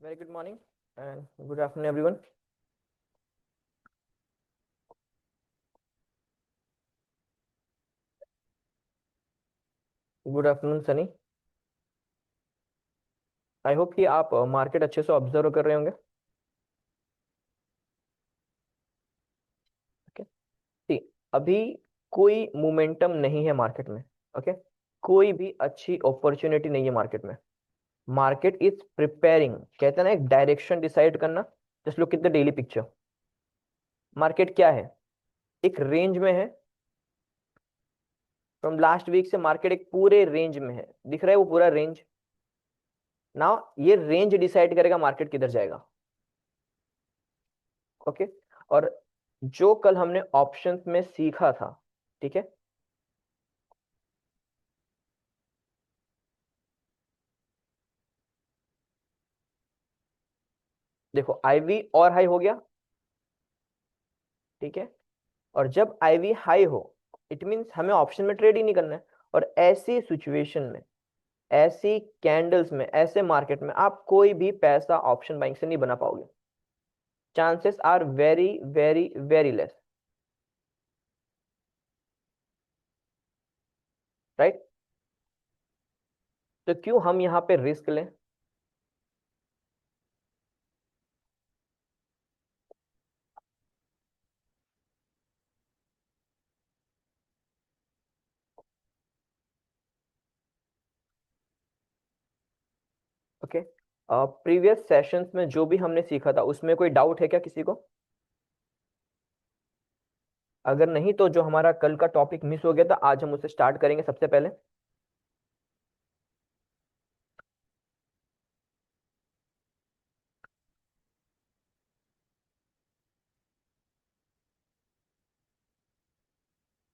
Very good morning and good afternoon, everyone. Good afternoon Sunny. I hope कि आप market अच्छे से ऑब्जर्व कर रहे होंगे। ओके, सी अभी कोई मोमेंटम नहीं है मार्केट में। ओके, कोई भी अच्छी अपॉर्चुनिटी नहीं है मार्केट में। मार्केट इज प्रिपेयरिंग, कहते हैं ना, एक डायरेक्शन डिसाइड करना। Just look at the daily picture. Market क्या है? एक रेंज में है। फ्रॉम लास्ट वीक से मार्केट एक पूरे रेंज में है, दिख रहा है वो पूरा रेंज। नाउ ये रेंज डिसाइड करेगा मार्केट किधर जाएगा। ओके, और जो कल हमने ऑप्शंस में सीखा था, ठीक है, देखो आईवी और हाई हो गया। ठीक है, और जब आईवी हाई हो, इट मींस हमें ऑप्शन में ट्रेड ही नहीं करना है। और ऐसी सिचुएशन में, ऐसी कैंडल्स में, ऐसे मार्केट में आप कोई भी पैसा ऑप्शन बाइंग से नहीं बना पाओगे। Chances are very very very less. Right? तो क्यों हम यहाँ पे रिस्क लें? ओके, प्रीवियस सेशंस में जो भी हमने सीखा था उसमें कोई डाउट है क्या किसी को? अगर नहीं तो जो हमारा कल का टॉपिक मिस हो गया था, आज हम उसे स्टार्ट करेंगे सबसे पहले।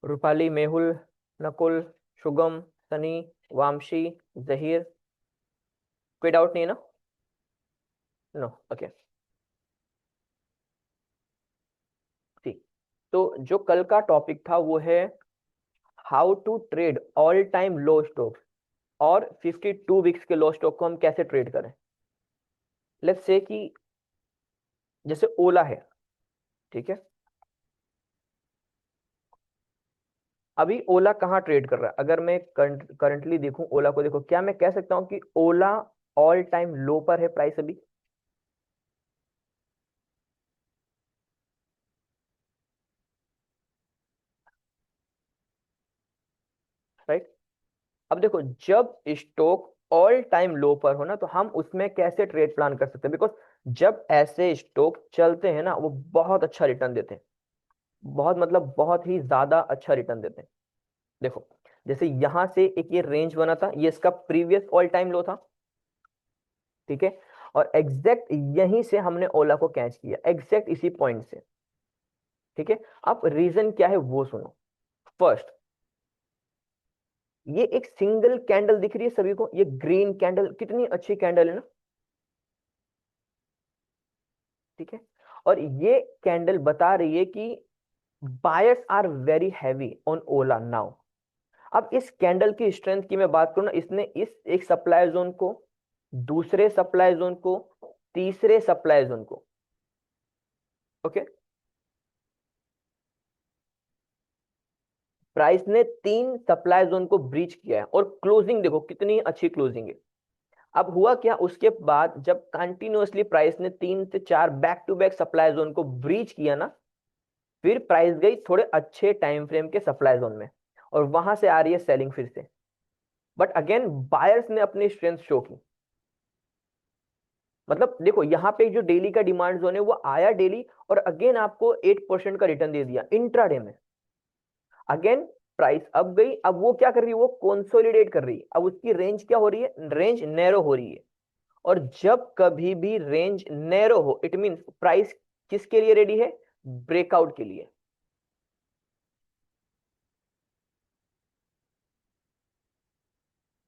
रूपाली, मेहुल, नकुल, शुगम, सनी, वामशी, जहीर, कोई डाउट नहीं है ना? No, okay. ठीक, तो जो कल का टॉपिक था वो है how to trade all time low stocks, और 52 वीक्स के लो स्टॉक को हम कैसे ट्रेड करें। लेट्स से कि जैसे ओला है, ठीक है। अभी ओला कहाँ ट्रेड कर रहा है? अगर मैं करंटली देखूं ओला को, देखो क्या मैं कह सकता हूं कि ओला ऑल टाइम लो पर है प्राइस अभी? राइट? अब देखो, जब स्टॉक ऑल टाइम लो पर हो ना, तो हम उसमें कैसे ट्रेड प्लान कर सकते हैं? बिकॉज जब ऐसे स्टॉक चलते हैं ना, वो बहुत अच्छा रिटर्न देते हैं। बहुत मतलब बहुत ही ज्यादा अच्छा रिटर्न देते हैं। देखो, जैसे यहां से एक ये रेंज बना था, ये इसका प्रीवियस ऑल टाइम लो था। ठीक है, और एग्जैक्ट यहीं से हमने ओला को कैच किया, एग्जैक्ट इसी पॉइंट से। ठीक है, अब रीजन क्या है वो सुनो। फर्स्ट, ये एक सिंगल कैंडल दिख रही है सभी को, ये ग्रीन कैंडल कितनी अच्छी कैंडल है ना। ठीक है, और ये कैंडल बता रही है कि buyers are very heavy on Ola now. अब इस कैंडल की स्ट्रेंथ की मैं बात करूं ना, इसने इस एक सप्लाई जोन को, दूसरे सप्लाई जोन को, तीसरे सप्लाई जोन को, ओके, प्राइस ने 3 सप्लाई जोन को ब्रीच किया है। और क्लोजिंग देखो कितनी अच्छी क्लोजिंग है। अब हुआ क्या उसके बाद, जब कंटिन्यूअसली प्राइस ने 3 से 4 back to back supply zone को ब्रीच किया ना, फिर प्राइस गई थोड़े अच्छे टाइम फ्रेम के सप्लाई जोन में, और वहां से आ रही है सेलिंग फिर से। बट अगेन बायर्स ने अपनी स्ट्रेंथ शो की। मतलब देखो, यहाँ पे जो डेली का डिमांड जोन है वो आया डेली, और अगेन आपको 8% का रिटर्न दे दिया इंट्राडे में। अगेन प्राइस अब गई, अब वो क्या कर रही है, वो कंसोलिडेट कर रही है। अब उसकी रेंज क्या हो रही है? रेंज नैरो हो रही है। और जब कभी भी रेंज नैरो हो, इट मींस प्राइस किसके लिए रेडी है? ब्रेकआउट के लिए।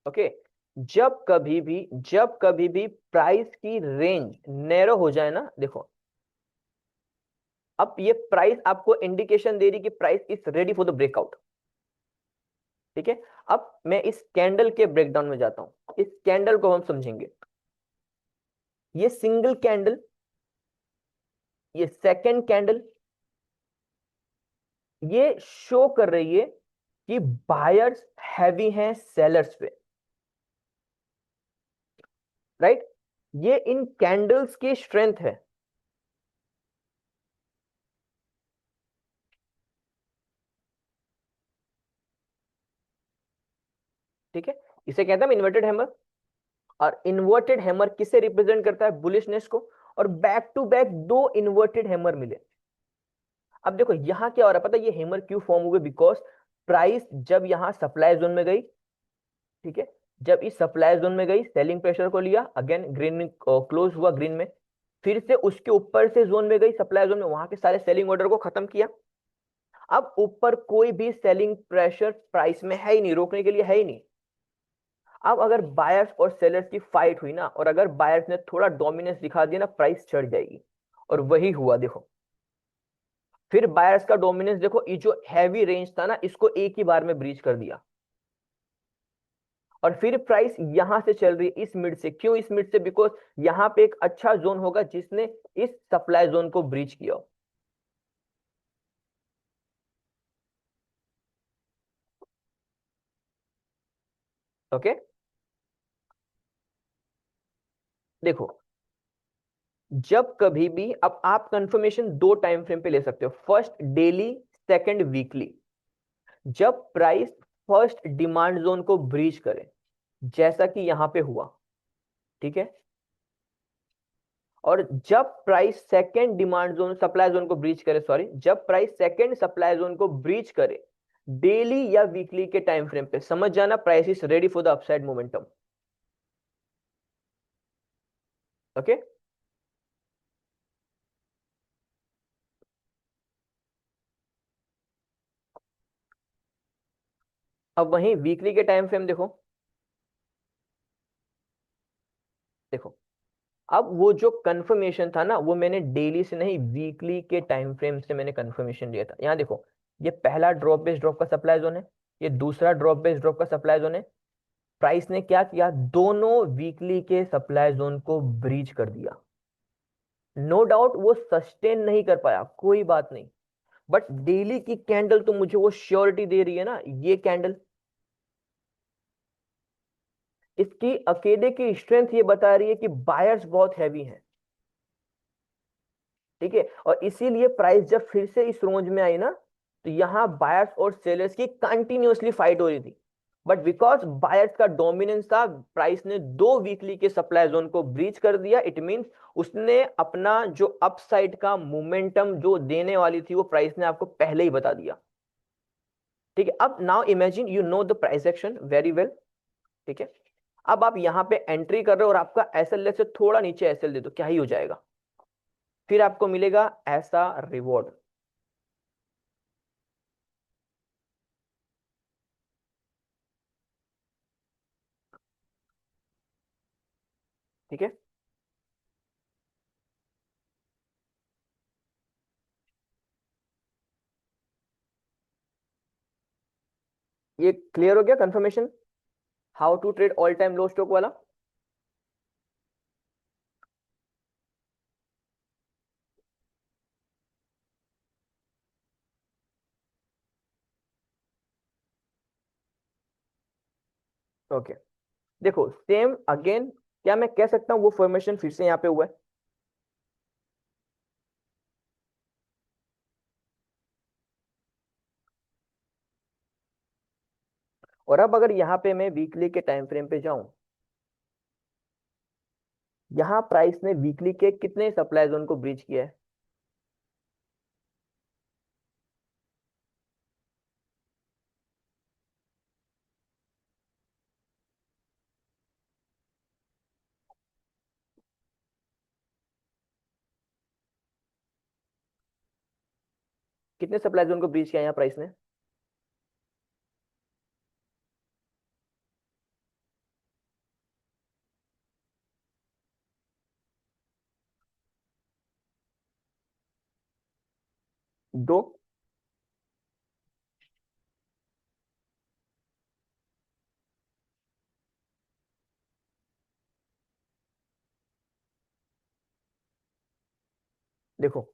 ओके, जब कभी भी प्राइस की रेंज नैरो हो जाए ना, देखो अब ये प्राइस आपको इंडिकेशन दे रही कि price is ready for the breakout. ठीक है, अब मैं इस कैंडल के ब्रेकडाउन में जाता हूं, इस कैंडल को हम समझेंगे। ये सिंगल कैंडल, ये सेकंड कैंडल, ये शो कर रही है कि बायर्स हैवी हैं सेलर्स पे, राइट। ये इन कैंडल्स की स्ट्रेंथ है। ठीक है, इसे कहते हैं इन्वर्टेड हैमर। और इन्वर्टेड हैमर किसे रिप्रेजेंट करता है? बुलिशनेस को। और बैक टू बैक दो इन्वर्टेड हैमर मिले। अब देखो यहां क्या हो रहा है पता है, ये हैमर क्यों फॉर्म हुए? बिकॉज प्राइस जब यहां सप्लाई जोन में गई, ठीक है, जब इस सप्लाई जोन में गई सेलिंग प्रेशर को लिया, अगेन ग्रीन में क्लोज हुआ, ग्रीन में, फिर से उसके ऊपर से जोन में गई सप्लाई जोन में, वहां के सारे सेलिंग ऑर्डर को खत्म किया। अब ऊपर कोई भी सेलिंग प्रेशर प्राइस में है ही नहीं, रोकने के लिए है ही नहीं। अब अगर बायर्स और सेलर्स की फाइट हुई ना, और अगर बायर्स ने थोड़ा डोमिनेंस दिखा दिया ना, प्राइस चढ़ जाएगी। और वही हुआ देखो। फिर बायर्स का डोमिनेंस देखो, ये जो हैवी रेंज था ना, इसको एक ही बार में ब्रीच कर दिया। और फिर प्राइस यहां से चल रही है इस मिड से। क्यों इस मिड से? बिकॉज यहां पे एक अच्छा जोन होगा जिसने इस सप्लाई जोन को ब्रीच किया हो। ओके, देखो जब कभी भी, अब आप कंफर्मेशन दो टाइम फ्रेम पे ले सकते हो, फर्स्ट डेली, सेकंड वीकली। जब प्राइस फर्स्ट डिमांड जोन को ब्रीच करे, जैसा कि यहां पे हुआ, ठीक है, और जब price second demand zone supply zone को ब्रीच करे, सॉरी, जब प्राइस सेकंड सप्लाई जोन को ब्रीच करे डेली या वीकली के टाइम फ्रेम पे, समझ जाना price is ready for the upside momentum. Okay, अब वहीं वीकली के टाइम फ्रेम देखो। देखो अब वो जो कंफर्मेशन था ना, वो मैंने डेली से नहीं, वीकली के टाइम फ्रेम से मैंने कंफर्मेशन लिया था। यहाँ देखो, ये पहला ड्रॉप बेस्ड ड्रॉप का सप्लाई जोन है, ये दूसरा ड्रॉप बेस्ड ड्रॉप का सप्लाई जोन है। प्राइस ने क्या किया? दोनों वीकली के सप्लाई जोन को ब्रीच कर दिया। नो डाउट वो सस्टेन नहीं कर पाया, कोई बात नहीं, बट डेली की कैंडल तो मुझे वो श्योरिटी दे रही है ना, ये कैंडल, इसकी अकेले की स्ट्रेंथ ये बता रही है कि बायर्स बहुत हैवी हैं। ठीक है, और इसीलिए प्राइस जब फिर से इस रेंज में आई ना, तो यहां बायर्स और सेलर्स की कंटिन्यूअसली फाइट हो रही थी। बट बिकॉज बायर्स का डोमिनेंस था, प्राइस ने दो वीकली के सप्लाई जोन को ब्रीच कर दिया। इट मींस उसने अपना जो अपसाइड का मोमेंटम जो देने वाली थी, वो प्राइस ने आपको पहले ही बता दिया। ठीक है, अब now imagine you know the price action very well. ठीक है, अब आप यहां पे एंट्री कर रहे हो और आपका एसएल से थोड़ा नीचे एसएल दे दो, क्या ही हो जाएगा? फिर आपको मिलेगा ऐसा रिवॉर्ड। ठीक है, ये क्लियर हो गया confirmation, how to trade all time low stock वाला। ओके, देखो सेम अगेन, क्या मैं कह सकता हूं वो फॉर्मेशन फिर से यहां पे हुआ है? और अब अगर यहां पे मैं वीकली के टाइम फ्रेम पे जाऊं, यहां प्राइस ने वीकली के कितने सप्लाई जोन को ब्रीच किया है? कितने सप्लाई जोन को ब्रीच किया यहाँ प्राइस ने? दो। देखो,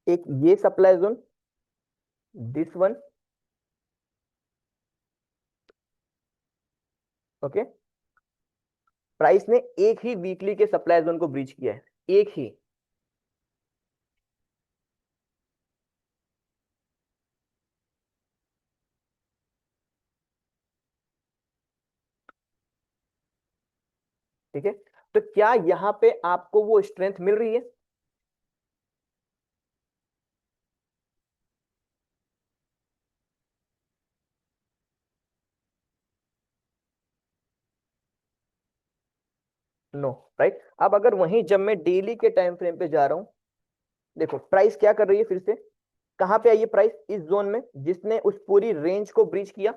एक ये supply zone, this one, okay. Price ने एक ही वीकली के सप्लाई जोन को ब्रीच किया है, एक ही। ठीक है, तो क्या यहां पे आपको वो स्ट्रेंथ मिल रही है? No, right. अब अगर वहीं जब मैं डेली के टाइम फ्रेम पे जा रहा हूं, देखो प्राइस क्या कर रही है फिर से, कहां पे आई है प्राइस? इस जोन में, जिसने उस पूरी रेंज को ब्रीच किया।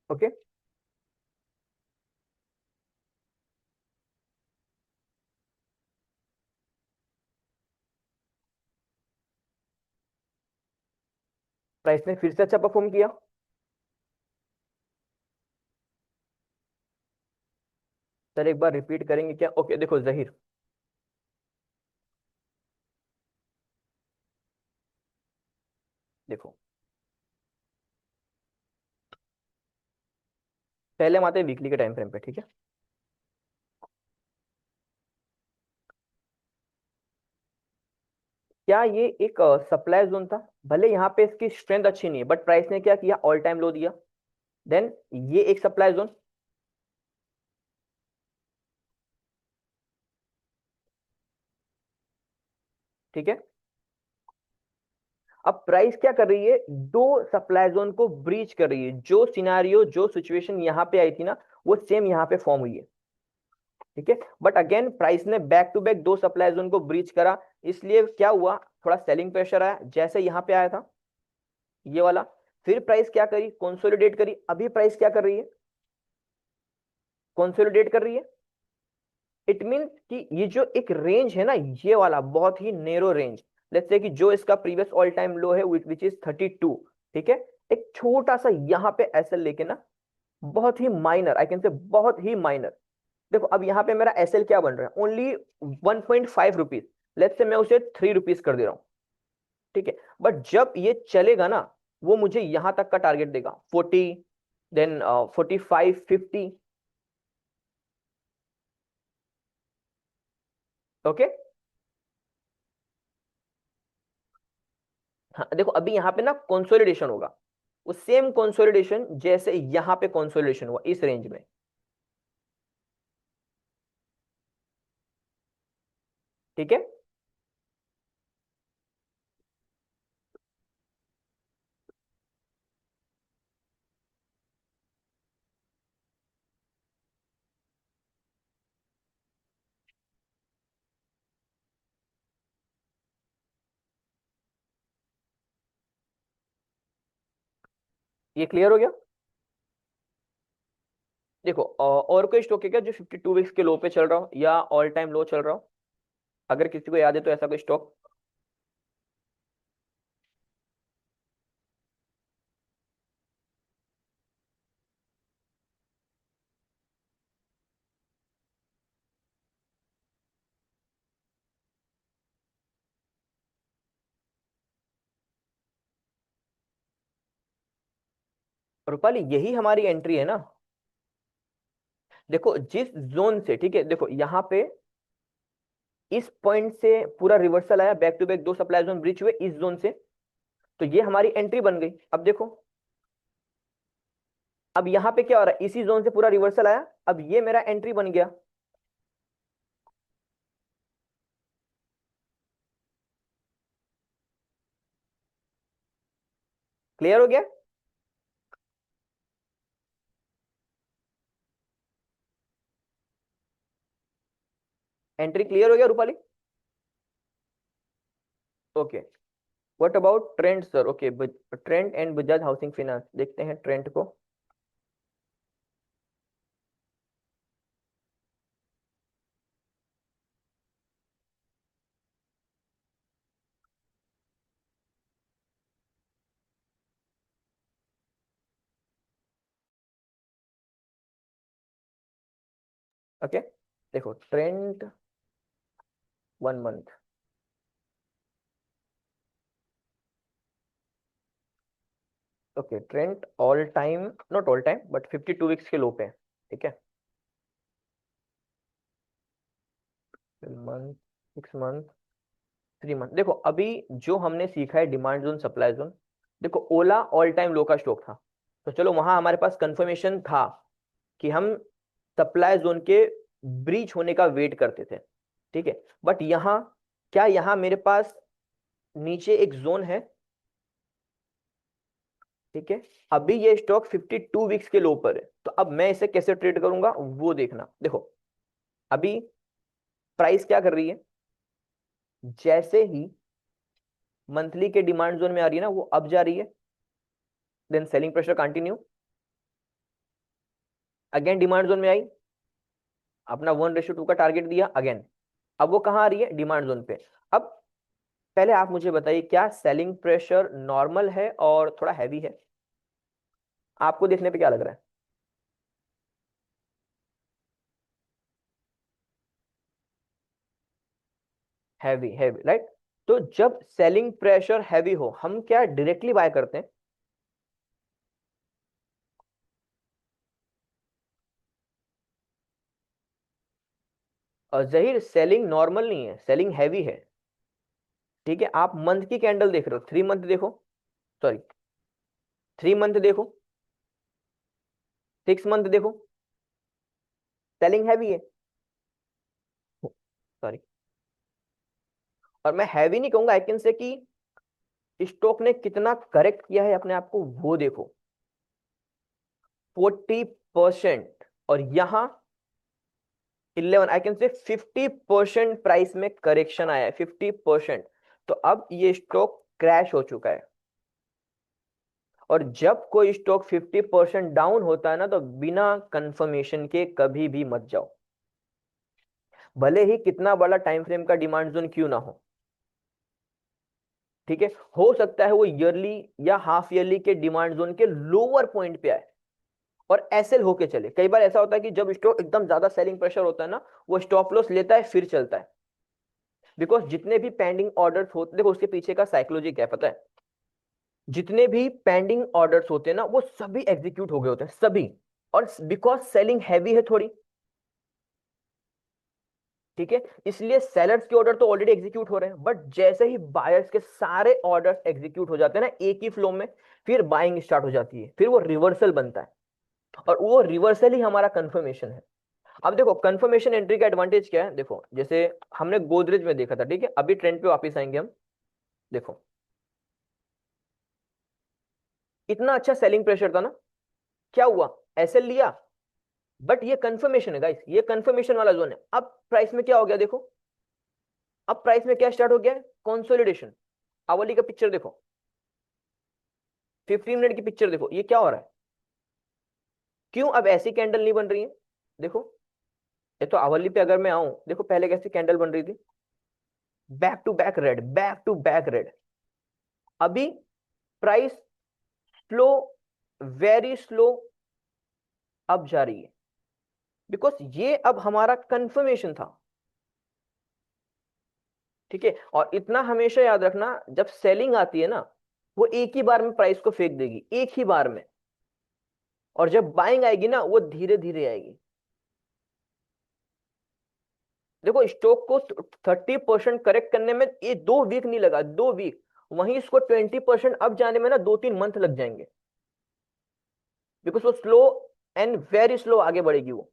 ओके, प्राइस ने फिर से अच्छा परफॉर्म किया। सर एक बार रिपीट करेंगे क्या? ओके, देखो जहीर, देखो पहले हम आते हैं वीकली के टाइम फ्रेम पे, ठीक है। क्या ये एक सप्लाई जोन था? भले यहाँ पे इसकी स्ट्रेंथ अच्छी नहीं है, बट प्राइस ने क्या किया? ऑल टाइम लो दिया। देन ये एक सप्लाई जोन, ठीक है। अब प्राइस क्या कर रही है? दो सप्लाई जोन को ब्रीच कर रही है। जो सिनारियो, जो सिचुएशन यहाँ पे आई थी ना, वो सेम यहाँ पे फॉर्म हुई है, ठीक है। बट अगेन प्राइस ने बैक टू बैक दो सप्लाई जोन को ब्रीच करा, इसलिए क्या हुआ? थोड़ा सेलिंग प्रेशर आया, जैसे यहाँ पे आया था ये वाला। फिर प्राइस क्या करी? कंसोलिडेट करी। अभी प्राइस क्या कर रही है? कंसोलिडेट कर रही है। इट मीन कि ये जो एक रेंज है ना, ये वाला बहुत ही नेरो रेंज, लेट्स से कि जो इसका प्रीवियस ऑल टाइम लो है विच इज 32, ठीक है। एक छोटा सा यहाँ पे एसएल लेके ना, बहुत ही माइनर, आई कैन से बहुत ही माइनर। देखो अब यहाँ पे मेरा एसएल क्या बन रहा है? Only 1.5 rupees. लेट्स से मैं उसे 3 रुपीज कर दे रहा हूँ, ठीक है। बट जब ये चलेगा ना, वो मुझे यहां तक का टारगेट देगा, 40, देन 45, 50। ओके, हाँ देखो अभी यहाँ पे ना कंसोलिडेशन होगा, वो सेम कंसोलिडेशन जैसे यहाँ पे कंसोलिडेशन हुआ इस रेंज में, ठीक है। ये क्लियर हो गया? देखो और कोई स्टॉक है क्या जो 52 वीक्स के लो पे चल रहा हो या ऑल टाइम लो चल रहा हो? अगर किसी को याद है तो ऐसा कोई स्टॉक। रूपाली यही हमारी एंट्री है ना। देखो जिस जोन से, ठीक है, देखो यहाँ पे इस पॉइंट से पूरा रिवर्सल आया, बैक टू बैक दो सप्लाई जोन ब्रीच हुए इस जोन से, तो ये हमारी एंट्री बन गई। अब देखो, अब यहाँ पे क्या हो रहा है? इसी जोन से पूरा रिवर्सल आया, अब ये मेरा एंट्री बन गया। क्लियर हो गया? एंट्री क्लियर हो गया Rupali? Okay. What about trend sir? Okay, trend and Bajaj housing finance, देखते हैं ट्रेंड को। ओके, देखो trend 1 month. Okay, trend all time, not all time but 52 weeks के लो पे है। ठीक है, मंथ, 6 मंथ, 3 मंथ। देखो अभी जो हमने सीखा है डिमांड जोन सप्लाई जोन, देखो ओला ऑल टाइम लो का स्टॉक था, तो चलो वहां हमारे पास कंफर्मेशन था कि हम सप्लाई जोन के ब्रीच होने का वेट करते थे। ठीक है, बट यहाँ, क्या यहाँ मेरे पास नीचे एक जोन है? ठीक है, अभी ये स्टॉक 52 वीक्स के लो पर है, तो अब मैं इसे कैसे ट्रेड करूंगा वो देखना। देखो अभी प्राइस क्या कर रही है, जैसे ही मंथली के डिमांड जोन में आ रही है ना, वो अब जा रही है, then selling pressure continue, again demand zone में आई, अपना 1:2 का टारगेट दिया अगेन, अब वो कहाँ आ रही है? डिमांड जोन पे। अब पहले आप मुझे बताइए, क्या सेलिंग प्रेशर नॉर्मल है और थोड़ा हैवी है? आपको देखने पे क्या लग रहा है? Heavy, heavy right. तो जब सेलिंग प्रेशर हैवी हो, हम क्या डायरेक्टली बाय करते हैं? और जहीर सेलिंग नॉर्मल नहीं है, सेलिंग हैवी है। ठीक है, आप मंथ की कैंडल देख रहे हो, 3 मंथ देखो, सॉरी 3 मंथ देखो, 6 मंथ देखो, सेलिंग हैवी है। सॉरी, और मैं हैवी नहीं कहूंगा, आई कैन से कि स्टॉक ने कितना करेक्ट किया है अपने आप को वो देखो, 40%। और यहां 11, आई कैन से 50% प्राइस में करेक्शन आया है, 50%। तो अब ये स्टॉक क्रैश हो चुका है। और जब कोई स्टॉक 50% डाउन होता है ना, तो बिना कंफर्मेशन के कभी भी मत जाओ, भले ही कितना बड़ा टाइम फ्रेम का डिमांड जोन क्यों ना हो। ठीक है, हो सकता है वो ईयरली या हाफ ईयरली के डिमांड जोन के लोअर पॉइंट पे आए और एसएल होके चले। कई बार ऐसा होता है कि जब स्टॉक एकदम ज्यादा सेलिंग प्रेशर होता है ना, वो स्टॉप लॉस लेता है फिर चलता है, बिकॉज जितने भी पेंडिंग ऑर्डर्स होते, देखो उसके पीछे का साइकोलॉजी क्या है पता है? जितने भी पेंडिंग ऑर्डर्स होते हैं ना, वो सभी एग्जीक्यूट हो गए होते हैं, सभी। और बिकॉज सेलिंग हैवी है थोड़ी, ठीक है, इसलिए सेलर्स के ऑर्डर तो ऑलरेडी एग्जीक्यूट हो रहे हैं, बट जैसे ही बायर्स के सारे ऑर्डर्स एग्जीक्यूट हो जाते हैं ना एक ही फ्लो में, फिर बाइंग स्टार्ट हो जाती है, फिर वो रिवर्सल बनता है, और वो रिवर्सल ही हमारा कंफर्मेशन है। अब देखो कंफर्मेशन एंट्री का एडवांटेज क्या है, देखो जैसे हमने गोदरेज में देखा था, ठीक है, अभी ट्रेंड पे वापस आएंगे हम। देखो इतना अच्छा सेलिंग प्रेशर था ना, क्या हुआ? एसएल लिया, बट ये कंफर्मेशन है गाइस, ये कंफर्मेशन वाला जोन है। अब प्राइस में क्या हो गया देखो, अब प्राइस में क्या स्टार्ट हो गया है? कंसोलिडेशन। आवली का पिक्चर देखो, 15 मिनट की पिक्चर देखो, ये क्या हो रहा है? क्यों अब ऐसी कैंडल नहीं बन रही है? देखो, ये तो आवली पे अगर मैं आऊं, देखो पहले कैसी कैंडल बन रही थी, back to back red, back to back red. अभी प्राइस स्लो, वेरी स्लो अब जा रही है, बिकॉज ये अब हमारा कंफर्मेशन था। ठीक है, और इतना हमेशा याद रखना, जब सेलिंग आती है ना, वो एक ही बार में प्राइस को फेंक देगी, एक ही बार में। और जब बाइंग आएगी ना, वो धीरे धीरे आएगी। देखो स्टॉक को 30% करेक्ट करने में ये 2 वीक नहीं लगा, 2 वीक, वहीं इसको 20% अब जाने में ना 2-3 मंथ लग जाएंगे, बिकॉज वो स्लो एंड वेरी स्लो आगे बढ़ेगी वो।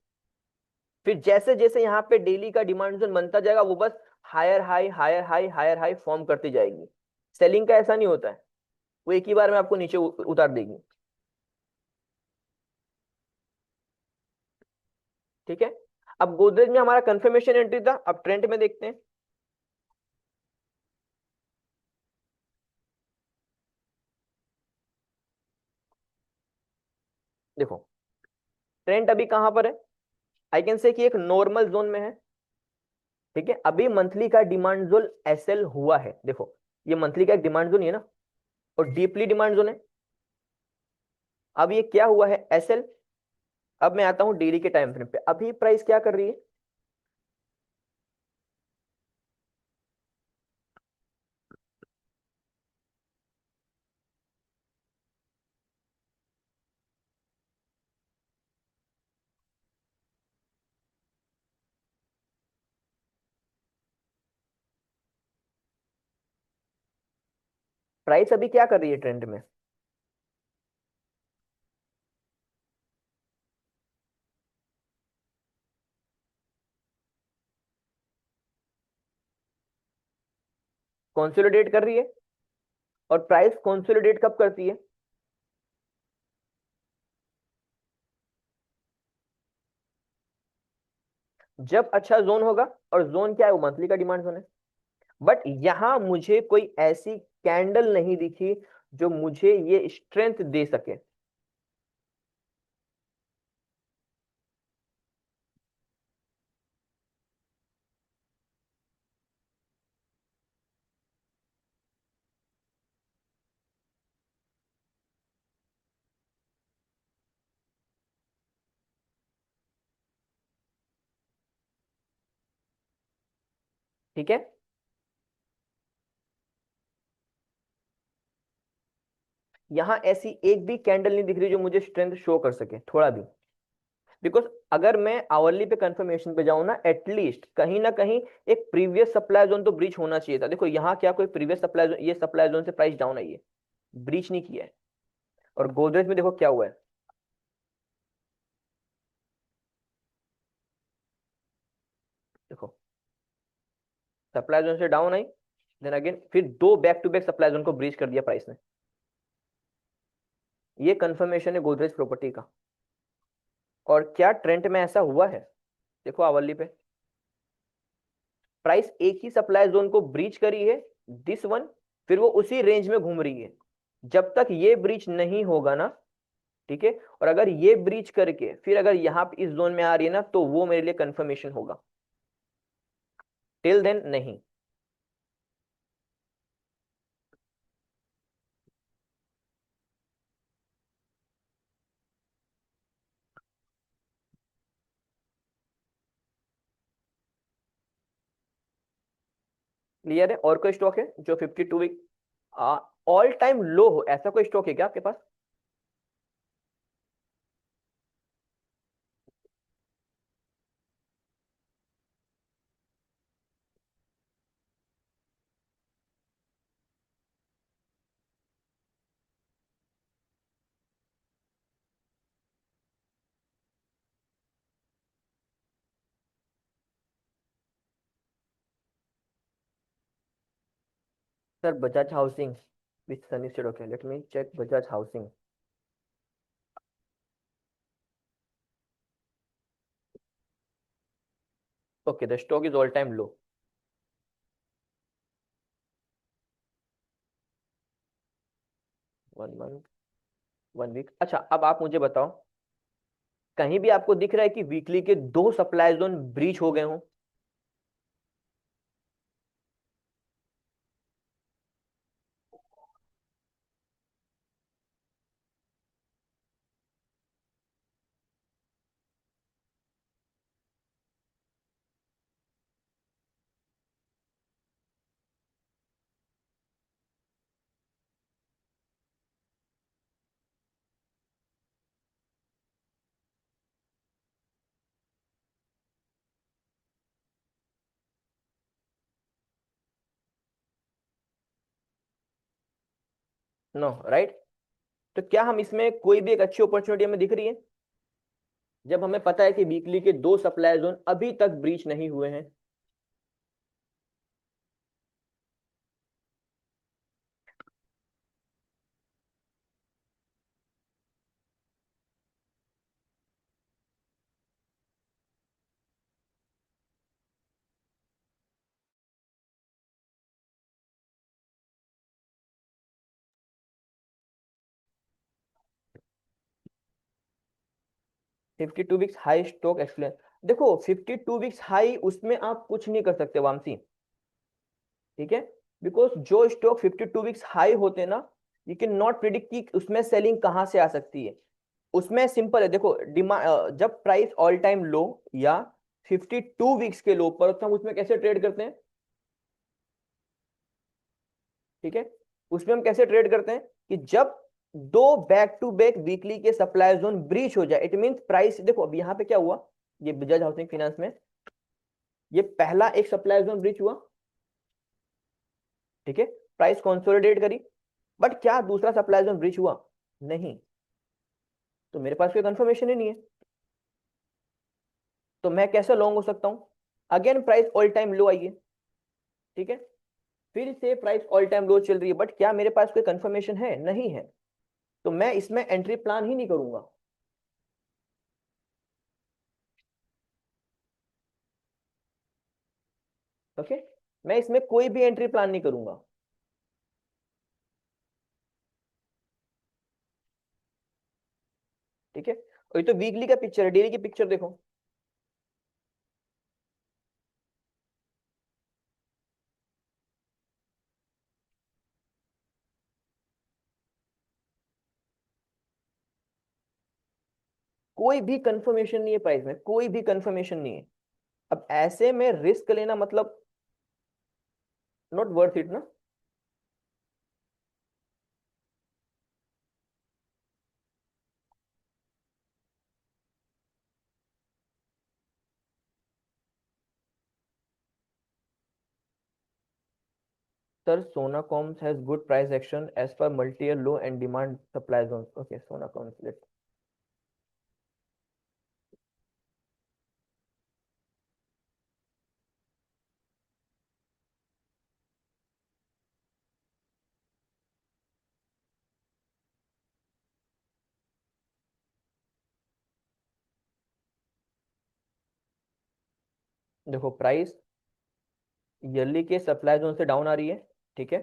फिर जैसे जैसे यहाँ पे डेली का डिमांड जोन बनता जाएगा, वो बस higher high, higher high, higher high form करती जाएगी। सेलिंग का ऐसा नहीं होता है, वो एक ही बार में आपको नीचे उतार देगी। ठीक है, अब गोदरेज में हमारा कंफर्मेशन एंट्री था, अब ट्रेंड में देखते हैं। देखो ट्रेंड अभी कहां पर है, आई कैन से कि एक नॉर्मल जोन में है। ठीक है, अभी मंथली का डिमांड जोन एसएल हुआ है, देखो ये मंथली का एक डिमांड जोन ही है ना, और डीपली डिमांड जोन है। अब ये क्या हुआ है, एसएल। अब मैं आता हूं डेली के टाइम फ्रेम पे, अभी प्राइस क्या कर रही है। प्राइस अभी क्या कर रही है ट्रेंड में, कंसोलिडेट कर रही है। और प्राइस कंसोलिडेट कब करती है, जब अच्छा जोन होगा। और जोन क्या है, वो मंथली का डिमांड जोन है। बट यहां मुझे कोई ऐसी कैंडल नहीं दिखी जो मुझे ये स्ट्रेंथ दे सके। ठीक है, यहां ऐसी एक भी कैंडल नहीं दिख रही जो मुझे स्ट्रेंथ शो कर सके थोड़ा भी। बिकॉज अगर मैं आवरली पे कंफर्मेशन पे जाऊं ना, एटलीस्ट कहीं ना कहीं एक प्रीवियस सप्लाई जोन तो ब्रीच होना चाहिए था। देखो यहाँ क्या कोई प्रीवियस सप्लाई जोन, ये सप्लाई जोन से प्राइस डाउन आई है, ब्रीच नहीं किया है। और गोदरेज में देखो क्या हुआ है, देखो सप्लाई जोन से डाउन आई, देन अगेन फिर दो back to back supply zone को ब्रीच कर दिया प्राइस ने। ये कंफर्मेशन है गोदरेज प्रॉपर्टी का। और क्या ट्रेंड में ऐसा हुआ है, देखो आवरली पे प्राइस एक ही सप्लाई जोन को ब्रीच करी है, दिस वन, फिर वो उसी रेंज में घूम रही है। जब तक ये ब्रीच नहीं होगा ना, ठीक है, और अगर ये ब्रीच करके फिर अगर यहाँ पे इस जोन में आ रही है ना, तो वो मेरे लिए कंफर्मेशन होगा, टिल देन नहीं। क्लियर है, और कोई स्टॉक है जो 52 वीक ऑल टाइम लो हो, ऐसा कोई स्टॉक है क्या आपके पास। Sir Bajaj housing with sunny state, okay let me check Bajaj housing. Okay the stock is all time low. 1 month, 1 week, अच्छा अब आप मुझे बताओ, कहीं भी आपको दिख रहा है कि वीकली के दो सप्लाई जोन ब्रीच हो गए हों। नो राइट, तो क्या हम इसमें कोई भी एक अच्छी अपॉर्चुनिटी हमें दिख रही है, जब हमें पता है कि वीकली के दो सप्लाई जोन अभी तक ब्रीच नहीं हुए हैं। 52 वीक्स हाई स्टॉक एक्सप्लेन। देखो 52 वीक्स हाई उसमें आप कुछ नहीं कर सकते वामसी, ठीक है, बिकॉज जो स्टॉक 52 वीक्स हाई होते हैं ना, यू कैन नॉट प्रिडिक्ट कि उसमें सेलिंग कहाँ से आ सकती है। उसमें सिंपल है, देखो डिमांड जब प्राइस ऑल टाइम लो या 52 वीक्स के लो पर, तो हम उसमें कैसे ट्रेड करते हैं, ठीक है, उसमें हम कैसे ट्रेड करते हैं कि जब दो बैक टू बैक वीकली के सप्लाई जोन ब्रीच हो जाए, इट मींस प्राइस, देखो अब यहाँ पे क्या हुआ, ये बजाज हाउसिंग फाइनेंस में ये पहला एक सप्लाई जोन ब्रीच हुआ, ठीक है, प्राइस कंसोलिडेट करी, बट क्या दूसरा सप्लाई जोन ब्रीच हुआ, नहीं, तो मेरे पास कोई कंफर्मेशन ही नहीं है, तो मैं कैसे लॉन्ग हो सकता हूं, अगेन प्राइस ऑल टाइम लो आई है, ठीक है, फिर से प्राइस ऑल टाइम लो चल रही है, बट क्या मेरे पास कोई कंफर्मेशन है, नहीं है, तो मैं इसमें एंट्री प्लान ही नहीं करूंगा। ओके, मैं इसमें कोई भी एंट्री प्लान नहीं करूंगा। ठीक है, और ये तो वीकली का पिक्चर है, डेली की पिक्चर देखो। कोई भी कंफर्मेशन नहीं है प्राइस में, कोई भी कंफर्मेशन नहीं है। अब ऐसे में रिस्क लेना मतलब नॉट वर्थ इट ना। Sir Sona Coms has good price action as per multi year low and demand supply zone. Okay, Sona Coms let, देखो प्राइस ईयरली के सप्लाई जोन से डाउन आ रही है, ठीक है,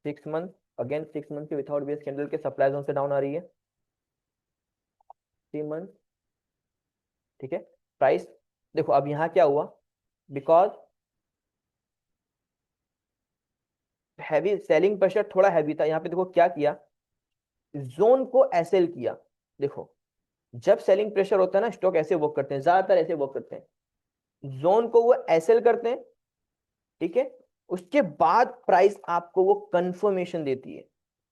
6 मंथ, अगेन 6 मंथ के विदाउट बेस कैंडल के सप्लाई जोन से डाउन आ रही है, 3 मंथ, ठीक है, प्राइस, देखो अब यहाँ क्या हुआ, बिकॉज हैवी सेलिंग प्रेशर थोड़ा हैवी था यहाँ पे, देखो क्या किया, जोन को एसएल किया। देखो जब सेलिंग प्रेशर होता है ना, स्टॉक ऐसे वर्क करते हैं, ज्यादातर ऐसे वर्क करते हैं, जोन को वो एसएल करते हैं, ठीक है, उसके बाद प्राइस आपको वो कंफर्मेशन देती है।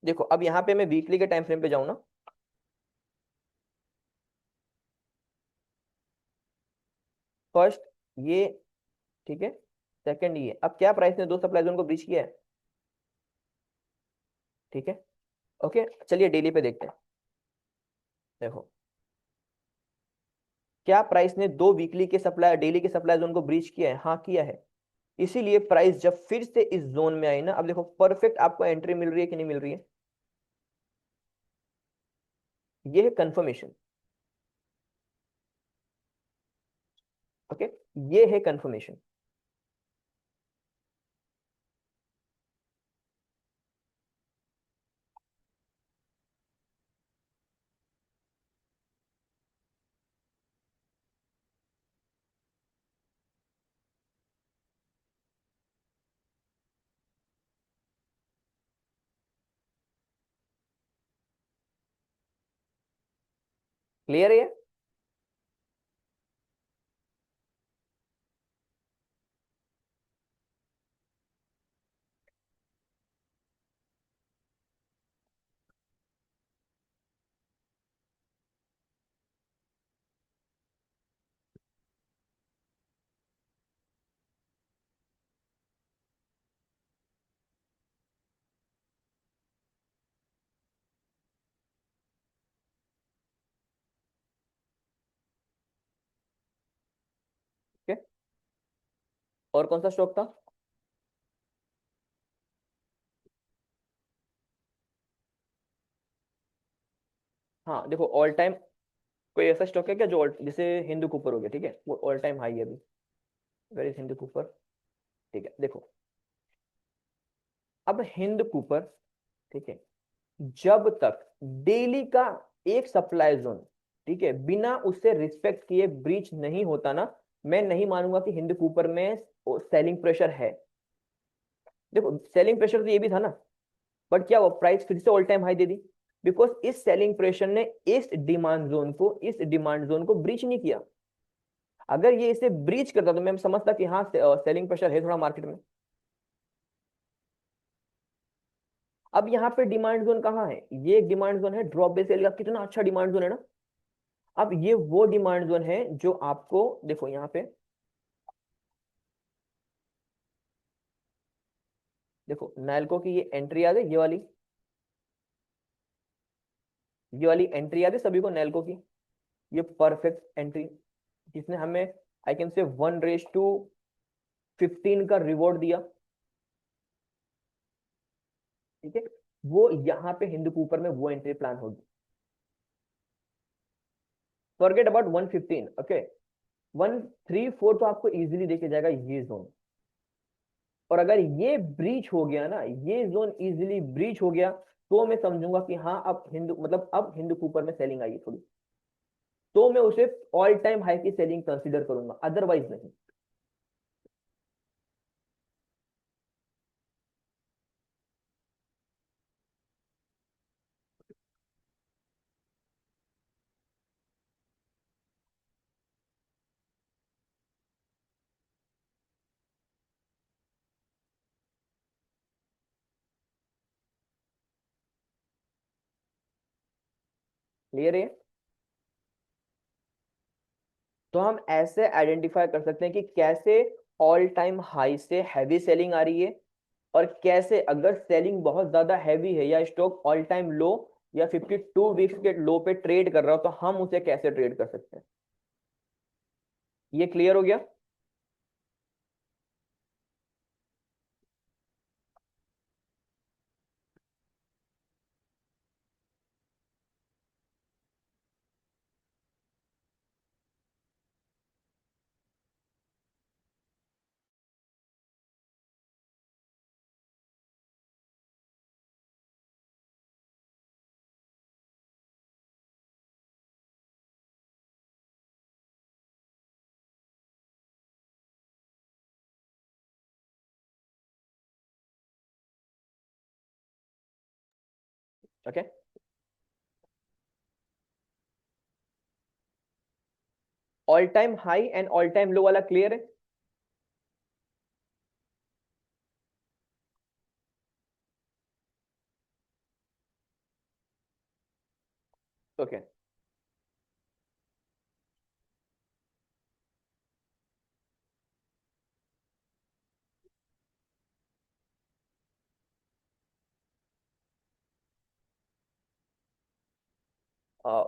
देखो अब यहाँ पे मैं वीकली के टाइम फ्रेम पे जाऊं ना, फर्स्ट ये, ठीक है, सेकंड ये, अब क्या प्राइस ने दो सप्लाई जोन को ब्रीच किया है, ठीक है, ओके, चलिए डेली पे देखते हैं। देखो क्या प्राइस ने दो वीकली के सप्लाई डेली के सप्लाई जोन को ब्रीच किया है, हाँ किया है, इसीलिए प्राइस जब फिर से इस जोन में आई ना, अब देखो परफेक्ट आपको एंट्री मिल रही है कि नहीं मिल रही है, ये है कंफर्मेशन। ओके, ये है कंफर्मेशन। क्लियर है ये? ओके, और कौन सा स्टॉक था? हाँ देखो ऑल टाइम, कोई ऐसा स्टॉक है क्या जो जैसे हिंदू कूपर हो गया, ठीक है, वो ऑल टाइम हाई है अभी, वेर इज हिंदू कूपर, ठीक है, देखो अब हिंद कूपर, ठीक है, जब तक डेली का एक सप्लाई जोन, ठीक है, बिना उससे रिस्पेक्ट किए ब्रीच नहीं होता ना, मैं नहीं मानूंगा कि हिंदू कूपर में सेलिंग प्रेशर है। देखो सेलिंग प्रेशर तो ये भी था ना, बट क्या वो प्राइस फिर से all time high they the, because इस सेलिंग प्रेशर ने इस डिमांड जोन को ब्रीच नहीं किया। अगर ये इसे ब्रीच करता तो मैं समझता कि हाँ सेलिंग प्रेशर है थोड़ा मार्केट में। अब यहाँ पे डिमांड जोन कहाँ है, ये एक डिमांड जोन है, ड्रॉप बेस सेल का कितना अच्छा डिमांड जोन है ना। अब ये वो डिमांड जोन है जो आपको देखो यहाँ पे, देखो नैल्को की ये एंट्री याद है, ये वाली एंट्री याद है सभी को नैल्को की, ये परफेक्ट एंट्री जिसने हमें आई कैन से 1:15 का रिवॉर्ड दिया। ठीक है, वो यहाँ पे हिंदू कूपर में वो एंट्री प्लान होगी। Forget about 1:15, okay. 1:34 तो आपको इजीली देके जाएगा ये जोन। और अगर ये ब्रीच हो गया ना, ये जोन इजीली ब्रीच हो गया, तो मैं समझूंगा कि हाँ अब हिंदू मतलब अब हिंदू कूपर में सेलिंग आई है थोड़ी, तो मैं उसे ऑल टाइम हाई की सेलिंग कंसीडर करूंगा, अदरवाइज नहीं। क्लियर है? तो हम ऐसे आइडेंटिफाई कर सकते हैं कि कैसे ऑल टाइम हाई से हैवी सेलिंग आ रही है, और कैसे अगर सेलिंग बहुत ज्यादा हैवी है या स्टॉक ऑल टाइम लो या 52 वीक्स के लो पे ट्रेड कर रहा हो, तो हम उसे कैसे ट्रेड कर सकते हैं। ये क्लियर हो गया? Okay, all time high and all time low वाला क्लियर है? ओके,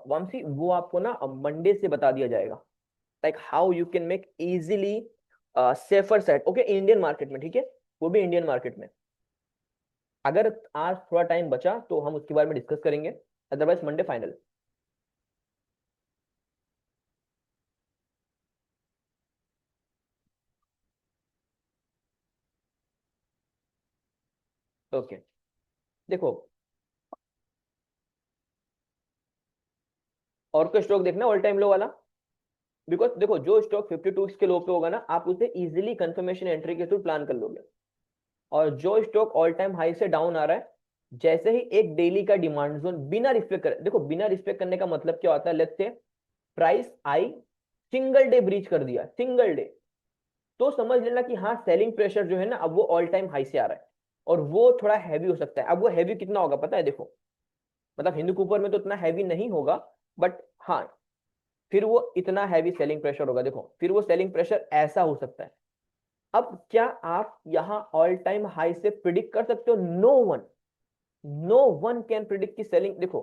वंशी वो आपको ना मंडे से बता दिया जाएगा, like how you can make easily safer set, okay, Indian market में, ठीक है, वो भी इंडियन मार्केट में। अगर आज थोड़ा टाइम बचा तो हम उसके बारे में डिस्कस करेंगे, अदरवाइज मंडे फाइनल। ओके, देखो और कोई स्टॉक देखना ऑल टाइम लो वाला, बिकॉज देखो जो स्टॉक 52 के लो पे होगा ना, आप उसे इजीली कंफर्मेशन एंट्री के थ्रू प्लान कर लोगे। और जो स्टॉक ऑल टाइम हाई से डाउन आ रहा है, जैसे ही एक डेली का डिमांड जोन बिना रिस्पेक्ट करे, देखो बिना रिस्पेक्ट करने का मतलब क्या होता है, let's say price I, single day breach कर दिया, सिंगल डे, तो समझ लेना कि हाँ सेलिंग प्रेशर जो है ना अब वो ऑल टाइम हाई से आ रहा है, और वो थोड़ा हैवी हो सकता है। अब वो हैवी कितना होगा पता है, देखो मतलब हिंदू कूपर में तो इतना हैवी नहीं होगा, बट हाँ फिर वो इतना हैवी सेलिंग प्रेशर होगा, देखो फिर वो सेलिंग प्रेशर ऐसा हो सकता है। अब क्या आप यहाँ ऑल टाइम हाई से प्रिडिक्ट कर सकते हो? नो वन कैन प्रिडिक्ट की सेलिंग देखो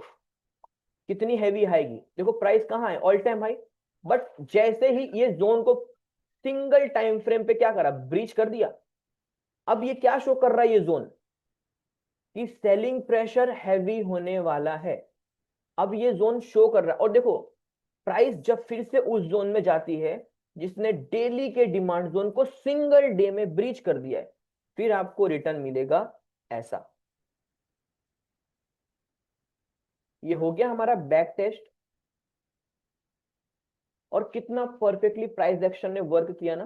कितनी हैवी आएगी। देखो प्राइस कहाँ है, ऑल टाइम हाई, बट जैसे ही ये जोन को सिंगल टाइम फ्रेम पे क्या करा, ब्रीच कर दिया। अब ये क्या शो कर रहा है ये जोन, कि सेलिंग प्रेशर हैवी होने वाला है। अब ये जोन शो कर रहा है, और देखो प्राइस जब फिर से उस जोन में जाती है जिसने डेली के डिमांड जोन को सिंगल डे में ब्रीच कर दिया है, फिर आपको रिटर्न मिलेगा ऐसा। ये हो गया हमारा बैक टेस्ट। और कितना परफेक्टली प्राइस एक्शन ने वर्क किया ना,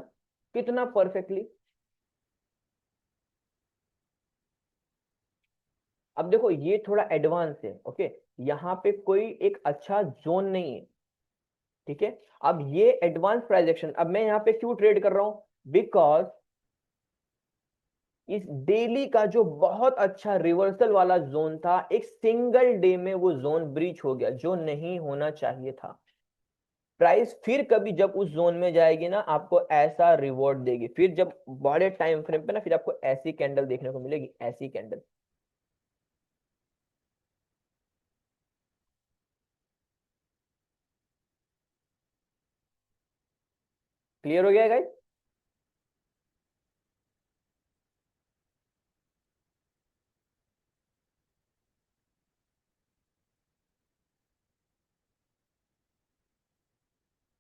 कितना परफेक्टली। अब देखो ये थोड़ा एडवांस है, ओके। यहाँ पे कोई एक अच्छा जोन नहीं है, ठीक है। अब ये एडवांस प्राइस एक्शन, अब मैं यहाँ पे क्यों ट्रेड कर रहा हूं? बिकॉज इस डेली का जो बहुत अच्छा रिवर्सल वाला जोन था, एक सिंगल डे में वो जोन ब्रीच हो गया, जो नहीं होना चाहिए था। प्राइस फिर कभी जब उस जोन में जाएगी ना, आपको ऐसा रिवॉर्ड देगी, फिर जब बड़े टाइम फ्रेम पे ना, फिर आपको ऐसी कैंडल देखने को मिलेगी, ऐसी कैंडल। क्लियर हो गया guys?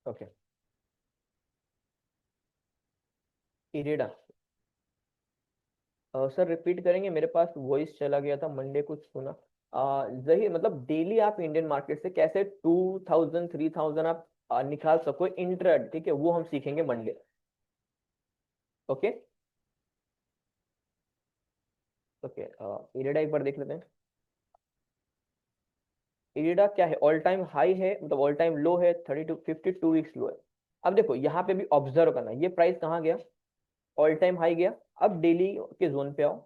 Okay. IREDA, sir repeat करेंगे, मेरे पास वॉइस चला गया था, मंडे कुछ सुना। जही मतलब डेली आप इंडियन मार्केट से कैसे 2000 3000 आप निकाल सको इंट्राडे, ठीक है, वो हम सीखेंगे मंडे। ओके। ओके, इरेडा एक बार देख लेते हैं। इरेडा क्या है, ऑल टाइम हाई है, मतलब ऑल टाइम लो है, 32 52 वीक्स लो है। अब देखो यहाँ पे भी ऑब्जर्व करना, ये प्राइस कहाँ गया? ऑल टाइम हाई गया। अब डेली के जोन पे आओ,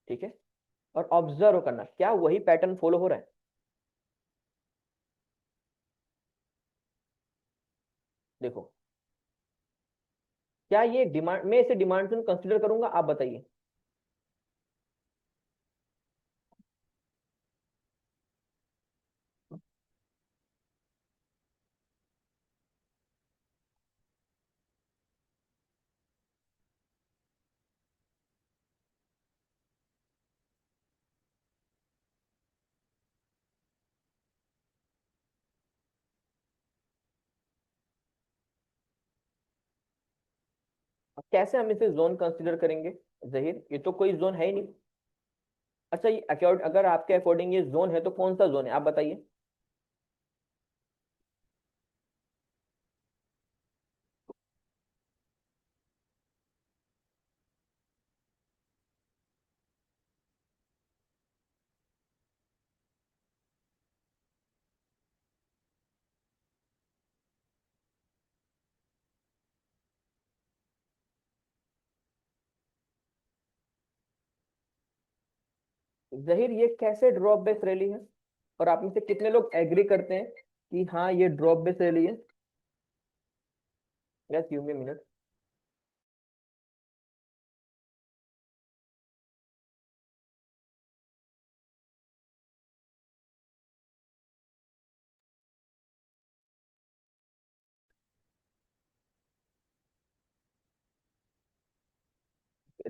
ठीक है, और ऑब्जर्व करना क्या वही पैटर्न फॉलो हो रहा है। देखो, क्या ये डिमांड, मैं इसे डिमांड जोन कंसिडर करूंगा, आप बताइए। अब कैसे हम इसे जोन कंसिडर करेंगे? जहीर, ये तो कोई जोन है ही नहीं। अच्छा, ये अकॉर्ड, अगर आपके अकॉर्डिंग ये जोन है तो कौन सा जोन है, आप बताइए। जहीर, ये कैसे ड्रॉप बेस रैली है? और आप में से कितने लोग एग्री करते हैं कि हाँ ये ड्रॉप बेस रैली है? Yes, give me minute.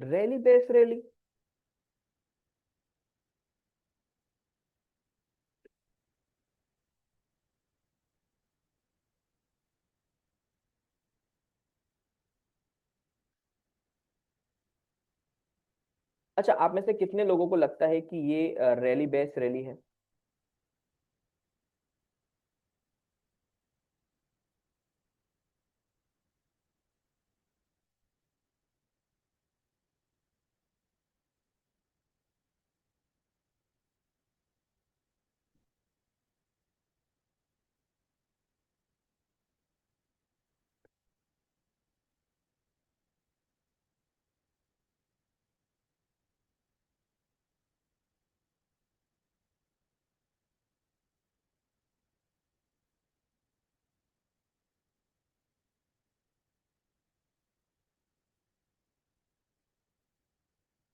Rally base rally? अच्छा, आप में से कितने लोगों को लगता है कि ये रैली बेस रैली है?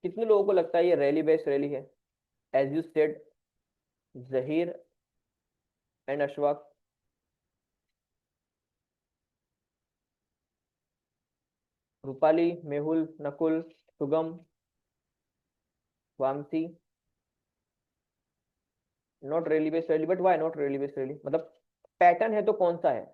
कितने लोगों को लगता है ये रैली बेस रैली है, as you said, Zaheer and Ashfaq? Rupali, Mehul, Nakul, Sugam, Vamsi? Not rally based rally, but why not rally based rally, मतलब पैटर्न है तो कौन सा है?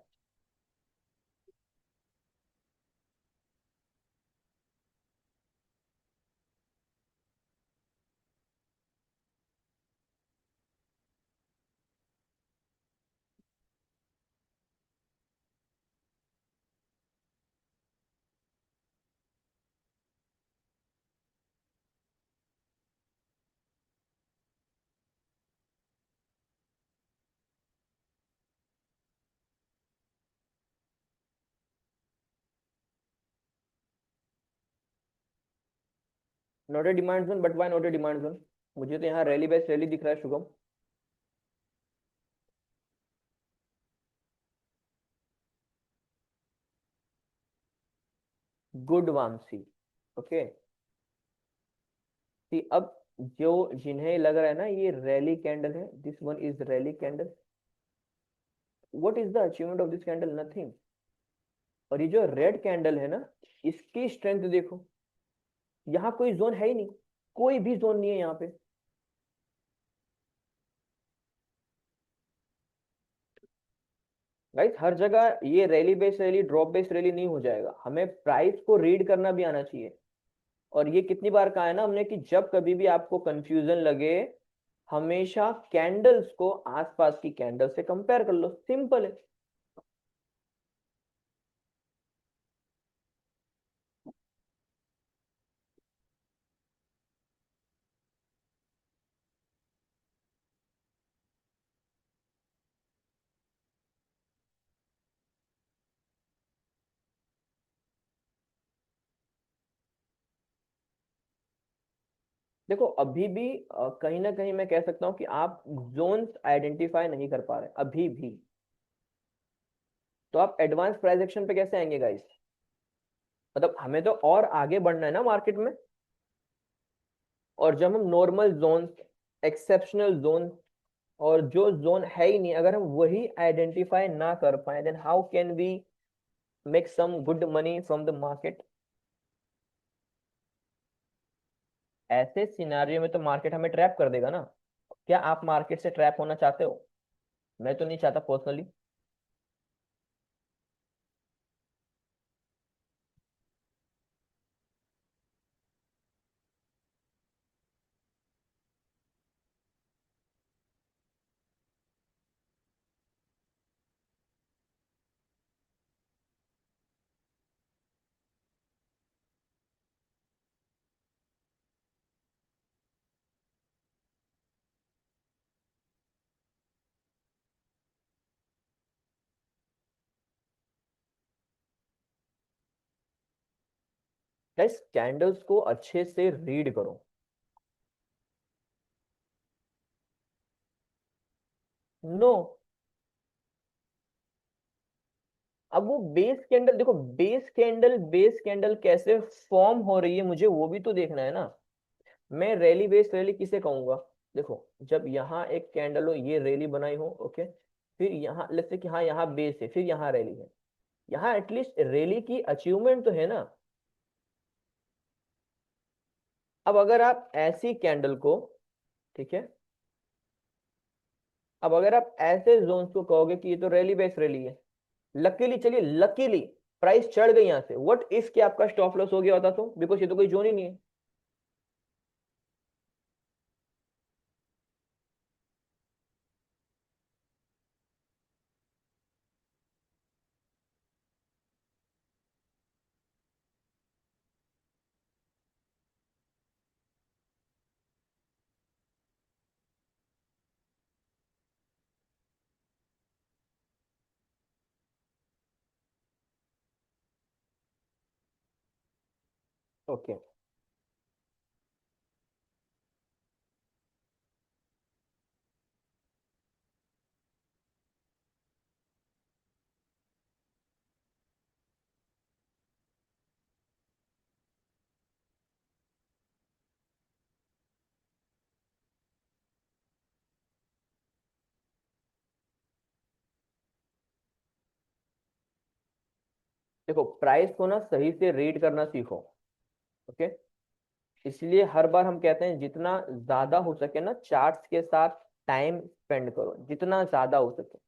Not a demand zone, but why not a demand zone? मुझे तो यहाँ रैली बेस रैली दिख रहा है Shubham. Good Vamsi. Okay. See अब जो जिन्हें लग रहा है ना ये रैली कैंडल है, this one is rally candle, what is the achievement of this candle? Nothing. और ये जो रेड कैंडल है ना, इसकी स्ट्रेंथ देखो, यहाँ कोई जोन है ही नहीं, कोई भी जोन नहीं है यहाँ पे। गाइस हर जगह ये rally based rally drop based rally नहीं हो जाएगा, हमें प्राइस को रीड करना भी आना चाहिए। और ये कितनी बार कहा है ना हमने कि जब कभी भी आपको कंफ्यूजन लगे, हमेशा कैंडल्स को आसपास की कैंडल से कंपेयर कर लो, सिंपल है। देखो अभी भी कहीं ना कहीं मैं कह सकता हूं कि आप जोन्स आइडेंटिफाई नहीं कर पा रहे अभी भी। तो आप एडवांस प्राइस एक्शन पे कैसे आएंगे गाइस? मतलब हमें तो और आगे बढ़ना है ना मार्केट में। और जब हम नॉर्मल जोन, एक्सेप्शनल जोन, और जो जोन है ही नहीं, अगर हम वही आइडेंटिफाई ना कर पाए, then how can we make some good money from the market? ऐसे सिनारियो में तो मार्केट हमें ट्रैप कर देगा ना। क्या आप मार्केट से ट्रैप होना चाहते हो? मैं तो नहीं चाहता पर्सनली। गाइस कैंडल्स को अच्छे से रीड करो। नो। अब वो बेस कैंडल देखो, बेस कैंडल कैसे फॉर्म हो रही है मुझे वो भी तो देखना है ना। मैं रैली बेस रैली किसे कहूंगा? देखो जब यहाँ एक कैंडल हो, ये रैली बनाई हो, ओके, फिर यहाँ लेट्स से कि हाँ यहाँ बेस है, फिर यहाँ रैली है, यहाँ एटलीस्ट रैली की अचीवमेंट तो है ना। अब अगर आप ऐसी कैंडल को, ठीक है, अब अगर आप ऐसे जोन्स को कहोगे कि ये तो रैली बेस रैली है, लकीली चलिए लकीली प्राइस चढ़ गई यहाँ से, व्हाट इफ कि आपका स्टॉप लॉस हो गया होता तो, बिकॉज ये तो कोई जोन ही नहीं है। ओके। देखो प्राइस को ना सही से रीड करना सीखो। ओके। इसलिए हर बार हम कहते हैं जितना ज्यादा हो सके ना चार्ट्स के साथ टाइम स्पेंड करो, जितना ज्यादा हो सके।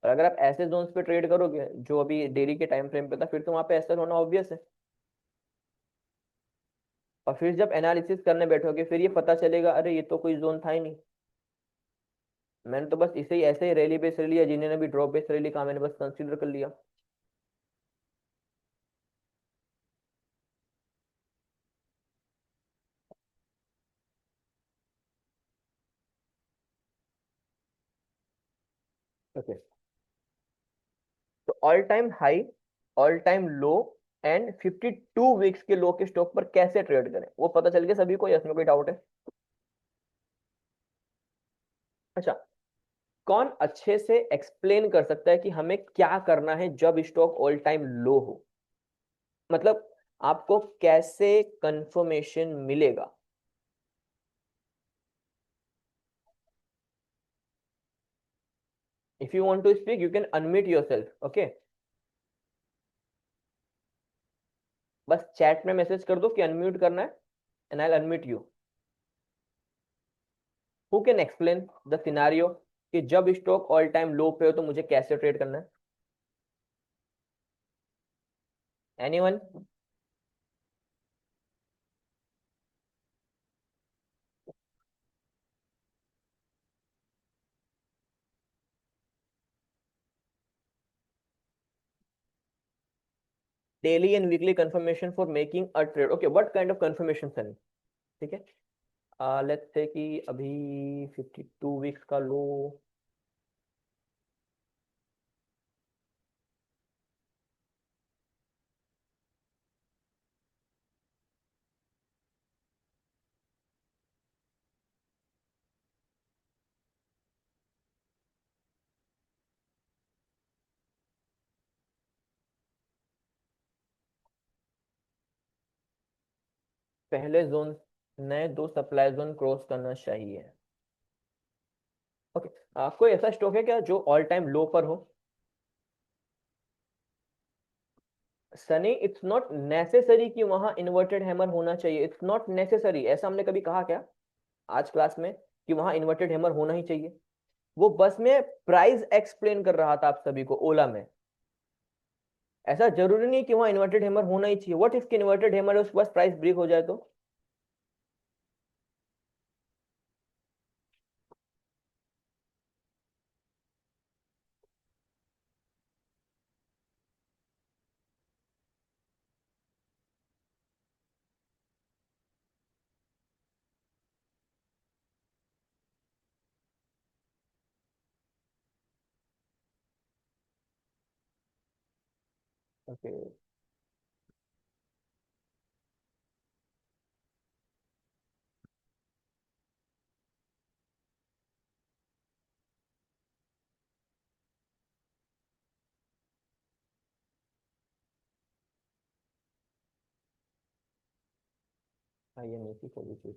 और अगर आप ऐसे जोन्स पे ट्रेड करोगे जो अभी डेली के टाइम फ्रेम पे था, फिर तो वहां पे ऐसा होना ऑब्वियस है। और फिर जब एनालिसिस करने बैठोगे फिर ये पता चलेगा अरे ये तो कोई जोन था ही नहीं। मैंने तो बस इसे ही ऐसे ही रैली बेस ले लिया, जिन्होंने भी ड्रॉप बेस ले लिया, कहा मैंने बस कंसीडर कर लिया। ओके। तो all time high, all time low, and 52 weeks के लो के स्टॉक पर कैसे ट्रेड करें, वो पता चल गया सभी को, या इसमें कोई डाउट है? अच्छा, कौन अच्छे से एक्सप्लेन कर सकता है कि हमें क्या करना है जब स्टॉक ऑल टाइम लो हो? मतलब आपको कैसे कंफर्मेशन मिलेगा? If you want to speak you can unmute yourself, okay? बस चैट में मैसेज कर दो कि अनम्यूट करना है, and I will unmute you. Who can explain the scenario कि जब स्टॉक ऑल टाइम लो पे हो तो मुझे कैसे ट्रेड करना है? Anyone? Daily and weekly confirmation for making a trade, okay, what kind of confirmation sir? ठीक है, लेट्स से कि अभी 52 वीक्स का लो। पहले जोन, नए दो सप्लाई जोन क्रॉस करना चाहिए। ओके, कोई ऐसा स्टॉक है क्या जो ऑल टाइम लो पर हो? सनी, इट्स नॉट नेसेसरी कि वहां इन्वर्टेड हैमर होना चाहिए, इट्स नॉट नेसेसरी, ऐसा हमने कभी कहा क्या आज क्लास में कि वहां इन्वर्टेड हैमर होना ही चाहिए? वो बस में प्राइस एक्सप्लेन कर रहा था आप सभी को ओला में। ऐसा जरूरी नहीं कि वहां इन्वर्टेड हैमर होना ही चाहिए, व्हाट इफ इन्वर्टेड हैमर है उसके पास प्राइस ब्रेक हो जाए तो? ओके, आइए नीचे को भी चीज।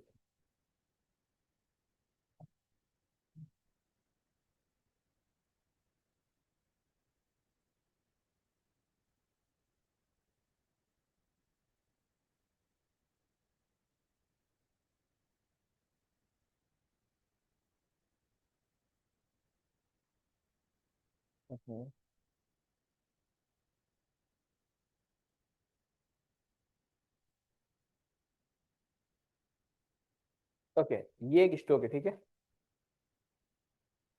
ओके, ये एक स्टॉक है, ठीक है।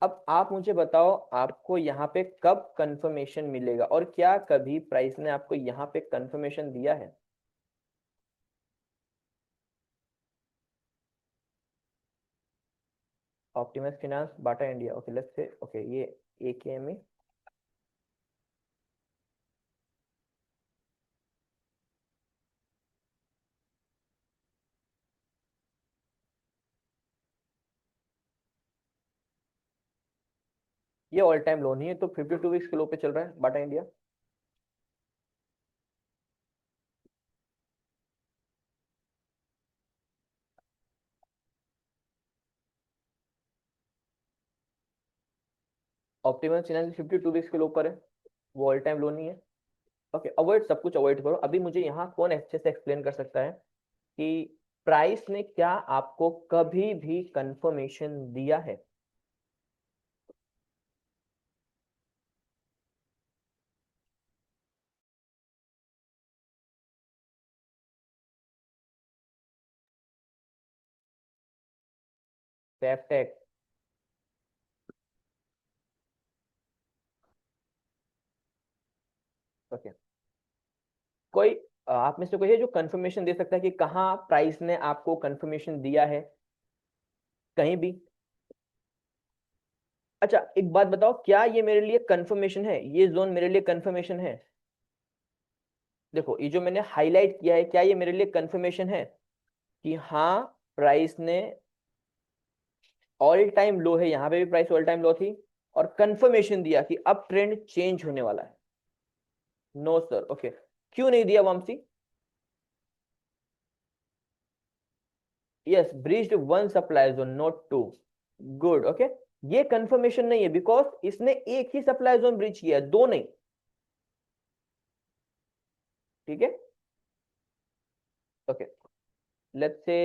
अब आप मुझे बताओ, आपको यहाँ पे कब कंफर्मेशन मिलेगा, और क्या कभी प्राइस ने आपको यहाँ पे कंफर्मेशन दिया है? Optimus finance, Bata India, okay let's say, okay ये AKME। ये ऑल टाइम लो नहीं है, तो 52 वीक्स के लो पे चल रहा है Bata India. Optimus finance 52 weeks के लो पर है, वो ऑल टाइम लो नहीं है। ओके, अवॉइड, सब कुछ अवॉइड करो, अभी मुझे यहाँ कौन अच्छे से एक्सप्लेन कर सकता है कि प्राइस ने क्या आपको कभी भी कंफर्मेशन दिया है? पेप्टेक, ओके। कोई आप में से कोई है जो कंफर्मेशन दे सकता है कि कहाँ प्राइस ने आपको कंफर्मेशन दिया है, कहीं भी? अच्छा, एक बात बताओ, क्या ये मेरे लिए कंफर्मेशन है, ये जोन मेरे लिए कंफर्मेशन है? देखो ये जो मैंने हाईलाइट किया है, क्या ये मेरे लिए कंफर्मेशन है कि हाँ प्राइस ने ऑल टाइम लो है, यहाँ पे भी प्राइस ऑल टाइम लो थी, और कंफर्मेशन दिया कि अब ट्रेंड चेंज होने वाला है? No sir. ओके, क्यों नहीं दिया Vamsi? Yes, breached one supply zone not two. Good, okay. ये कंफर्मेशन नहीं है बिकॉज इसने एक ही सप्लाई जोन ब्रीच किया है, दो नहीं। ठीक है, ओके। लेट्स से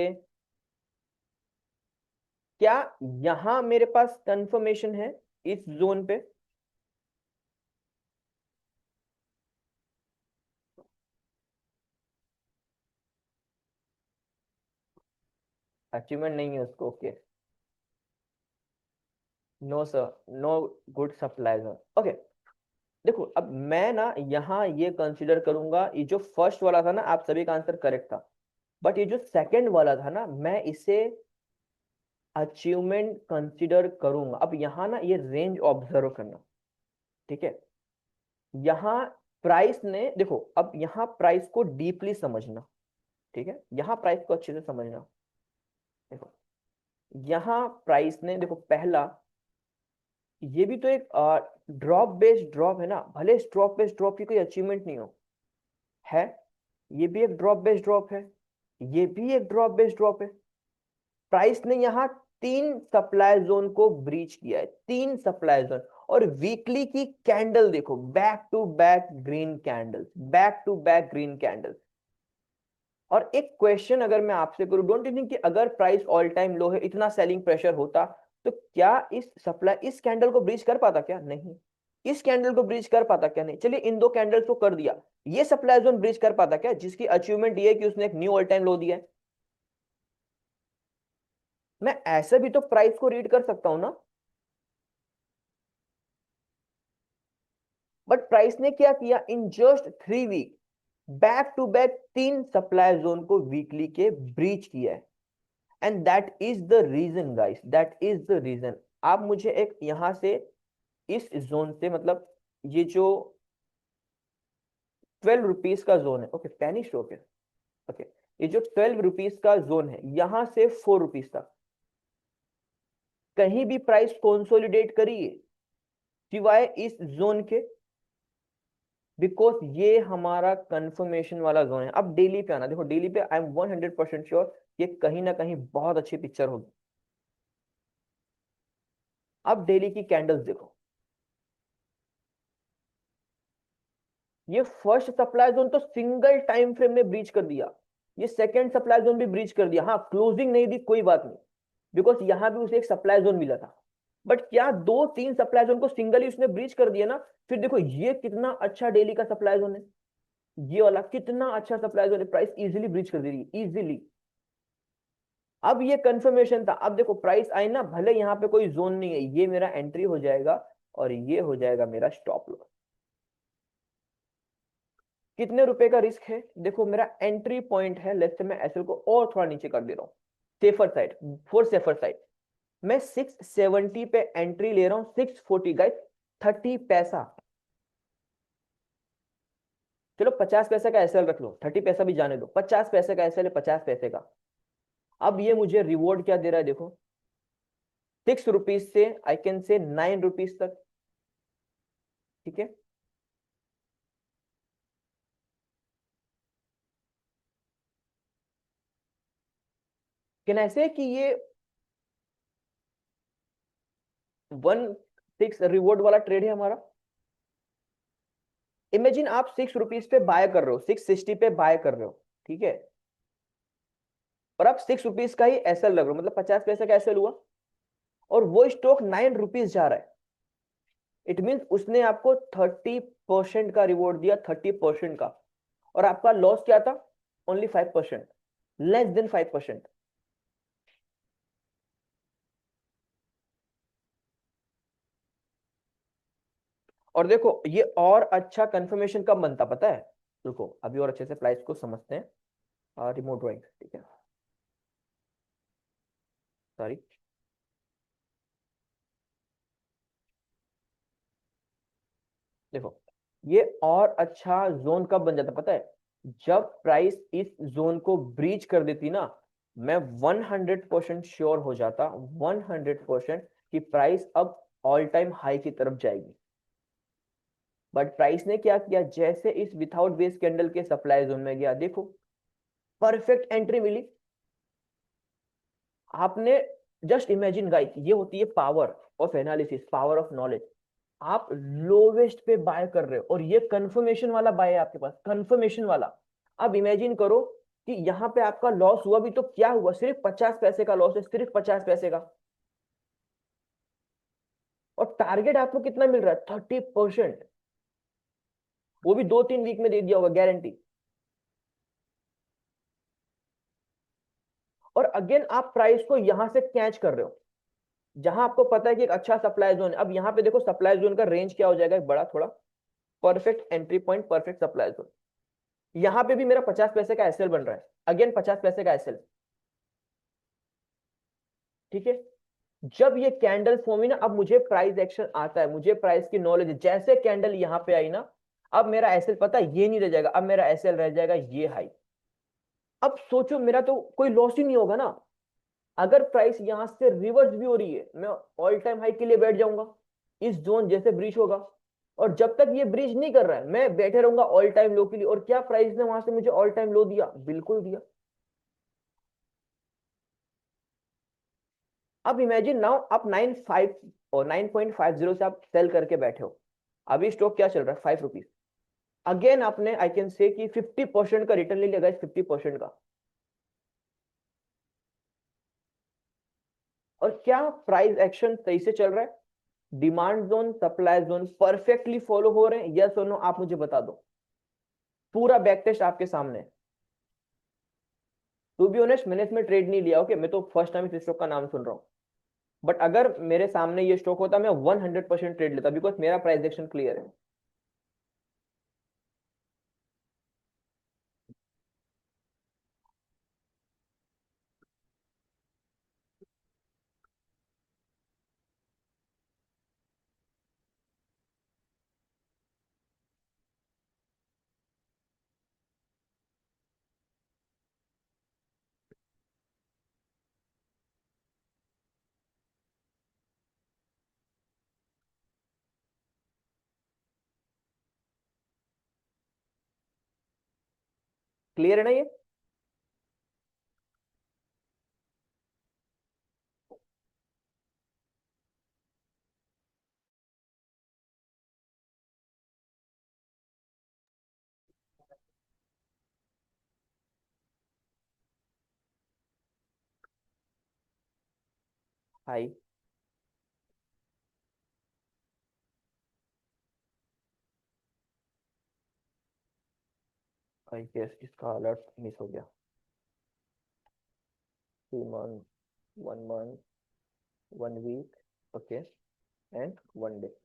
क्या यहां मेरे पास कंफर्मेशन है इस जोन पे? अचीवमेंट नहीं है उसको, okay. No sir, no good supply zone, okay. देखो अब मैं ना यहाँ ये कंसिडर करूंगा, ये जो फर्स्ट वाला था ना, आप सभी का आंसर करेक्ट था, बट ये जो सेकंड वाला था ना, मैं इसे अचीवमेंट कंसिडर करूंगा। अब यहाँ ना ये रेंज ऑब्जर्व करना, ठीक है। यहाँ प्राइस ने, देखो अब यहाँ प्राइस को डीपली समझना, ठीक है, यहाँ प्राइस को अच्छे से समझना। देखो यहाँ प्राइस ने, देखो पहला, ये भी तो एक ड्रॉप बेस्ड ड्रॉप है ना, भले इस ड्रॉप बेस्ड ड्रॉप की कोई अचीवमेंट नहीं हो, है, ये भी एक ड्रॉप बेस्ड ड्रॉप है, ये भी एक ड्रॉप बेस्ड ड्रॉप है। प्राइस ने यहाँ तीन सप्लाई जोन को ब्रीच किया है, तीन सप्लाई जोन। और वीकली की कैंडल देखो, back to back green candle, back to back green candle. और एक क्वेश्चन अगर मैं आपसे करूं, डोंट यू थिंक कि अगर प्राइस ऑल टाइम लो है, इतना सेलिंग प्रेशर होता, तो क्या इस सप्लाई, इस कैंडल को ब्रीच कर पाता? क्या नहीं? इस कैंडल को ब्रीच कर पाता? क्या नहीं? चलिए इन दो कैंडल्स को कर दिया, ये सप्लाई जोन ब्रीच कर पाता क्या, जिसकी अचीवमेंट ये है कि उसने एक न्यू ऑल टाइम लो दिया है? मैं ऐसे भी तो प्राइस को रीड कर सकता हूं ना। बट प्राइस ने क्या किया, in just 3 week back to back तीन सप्लाई जोन को वीकली के ब्रीच किया है। And that is the reason guys, that is the reason. आप मुझे एक यहां से, इस जोन से, मतलब ये जो 12 रुपीज का जोन है, ओके पेनी स्टॉक है, ओके, ये जो 12 रुपीज का जोन है, यहां से 4 रुपीज तक कहीं भी प्राइस कंसोलिडेट करिए सिवाय इस जोन के, बिकॉज ये हमारा कंफर्मेशन वाला जोन है। अब डेली पे आना, देखो डेली पे आई एम 100% श्योर ये कहीं ना कहीं बहुत अच्छी पिक्चर होगी। अब डेली की कैंडल्स देखो, ये फर्स्ट सप्लाई जोन तो सिंगल टाइम फ्रेम में ब्रीच कर दिया, ये सेकंड सप्लाई जोन भी ब्रीच कर दिया, हाँ क्लोजिंग नहीं दी कोई बात नहीं, बिकॉज यहां भी उसे एक सप्लाई जोन मिला था। बट क्या दो तीन सप्लाई जोन को सिंगली उसने ब्रीच कर दिया ना? फिर देखो ये कितना अच्छा डेली का सप्लाई जोन है, ये वाला कितना अच्छा सप्लाई जोन है, प्राइस इजीली ब्रीच कर दे रही है, इजीली। अब ये कंफर्मेशन था, अब देखो प्राइस आई ना, भले यहाँ पे कोई जोन नहीं है, ये मेरा एंट्री हो जाएगा और ये हो जाएगा मेरा स्टॉप लॉस। कितने रुपए का रिस्क है? देखो मेरा एंट्री पॉइंट है, लेट्स से मैं एसएल को और थोड़ा नीचे कर दे रहा हूँ, safer side, for safer side, मैं 670 पे एंट्री ले रहा हूँ, 640 गाइस, 30 पैसा। चलो 50 पैसे का एसएल रख लो, 30 पैसा भी जाने दो, 50 पैसे का एसएल है, 50 पैसे का। अब ये मुझे रिवॉर्ड क्या दे रहा है देखो, 6 रुपीज से आई कैन से 9 रुपीज तक, ठीक है। कैन ऐसे कि ये 1 6 रिवॉर्ड वाला ट्रेड है हमारा। इमेजिन आप 6 रुपीज पे बाय कर रहे हो, 660 पे बाय कर रहे हो, ठीक है, और आप 6 रुपीज का ही एसएल लग रहे हो, मतलब 50 पैसे का एसएल हुआ, और वो स्टॉक 9 रुपीज जा रहा है। इट मीन उसने आपको 30% का रिवॉर्ड दिया, 30% का, और आपका लॉस क्या था? Only 5%, less than 5%। और देखो ये और अच्छा कंफर्मेशन कब बनता पता है? देखो अभी और अच्छे से प्राइस को समझते हैं, रिमोट ड्राइंग, ठीक है, सॉरी। देखो ये और अच्छा जोन कब बन जाता पता है? जब प्राइस इस जोन को ब्रीच कर देती ना, मैं 100% श्योर हो जाता, 100% कि प्राइस अब ऑल टाइम हाई की तरफ जाएगी। बट प्राइस ने क्या किया, जैसे इस विथआउट बेस कैंडल के सप्लाई जोन में गया, देखो परफेक्ट एंट्री मिली। आपने जस्ट इमेजिन गाइस, ये होती है power of analysis, power of knowledge. आप लोवेस्ट पे बाय कर रहे हो और ये कंफर्मेशन वाला बाय है आपके पास, कंफर्मेशन वाला। अब इमेजिन करो कि यहाँ पे आपका लॉस हुआ भी तो क्या हुआ, सिर्फ 50 पैसे का लॉस है, सिर्फ 50 पैसे का। और टारगेट आपको कितना मिल रहा है, 30%। वो भी 2-3 वीक में दे दिया होगा, गारंटी। और अगेन आप प्राइस को यहां से कैच कर रहे हो, जहां आपको पता है कि एक अच्छा सप्लाई जोन है। अब यहाँ पे देखो सप्लाई जोन का रेंज क्या हो जाएगा, एक बड़ा थोड़ा, perfect entry point, perfect supply zone. यहां पे भी मेरा 50 पैसे का एसएल बन रहा है, अगेन 50 पैसे का एसएल। ठीक है। जब ये कैंडल फॉर्म हुई ना, अब मुझे प्राइस एक्शन आता है, मुझे प्राइस की नॉलेज है। जैसे कैंडल यहाँ पे आई ना, अब मेरा एसएल पता है ये नहीं रह जाएगा, अब मेरा एसएल रह जाएगा ये हाई। अब सोचो मेरा तो कोई लॉस ही नहीं होगा ना। अगर प्राइस यहां से रिवर्स भी हो रही है, मैं ऑल टाइम हाई के लिए बैठ जाऊंगा, इस जोन जैसे ब्रीच होगा। और जब तक ये ब्रीच नहीं कर रहा है, मैं बैठे रहूंगा ऑल टाइम लो के लिए। और क्या प्राइस ने वहां से मुझे ऑल टाइम लो दिया, बिल्कुल दिया। अब इमेजिन नाउ आप 95 और 9.50 से आप सेल करके बैठे हो। अभी स्टॉक क्या चल रहा है, 5 रुपीज। अगेन आपने आई कैन से कि 50% का रिटर्न ले लिया, 50% का। और क्या प्राइस एक्शन सही से चल रहा है, demand zone supply zone perfectly follow हो रहे हैं, यस और नो, आप मुझे बता दो। पूरा बैक टेस्ट आपके सामने है। टू बी ऑनेस्ट, मैंने इसमें ट्रेड नहीं लिया, ओके, मैं तो फर्स्ट टाइम इस स्टॉक का नाम सुन रहा हूँ। बट अगर मेरे सामने ये स्टॉक होता, मैं 100% ट्रेड लेता, बिकॉज मेरा प्राइस एक्शन क्लियर है। क्लियर है ना ये। हाई, आई गेस इसका अलर्ट मिस हो गया। 2 month, 1 month, 1 week, okay, and 1 day.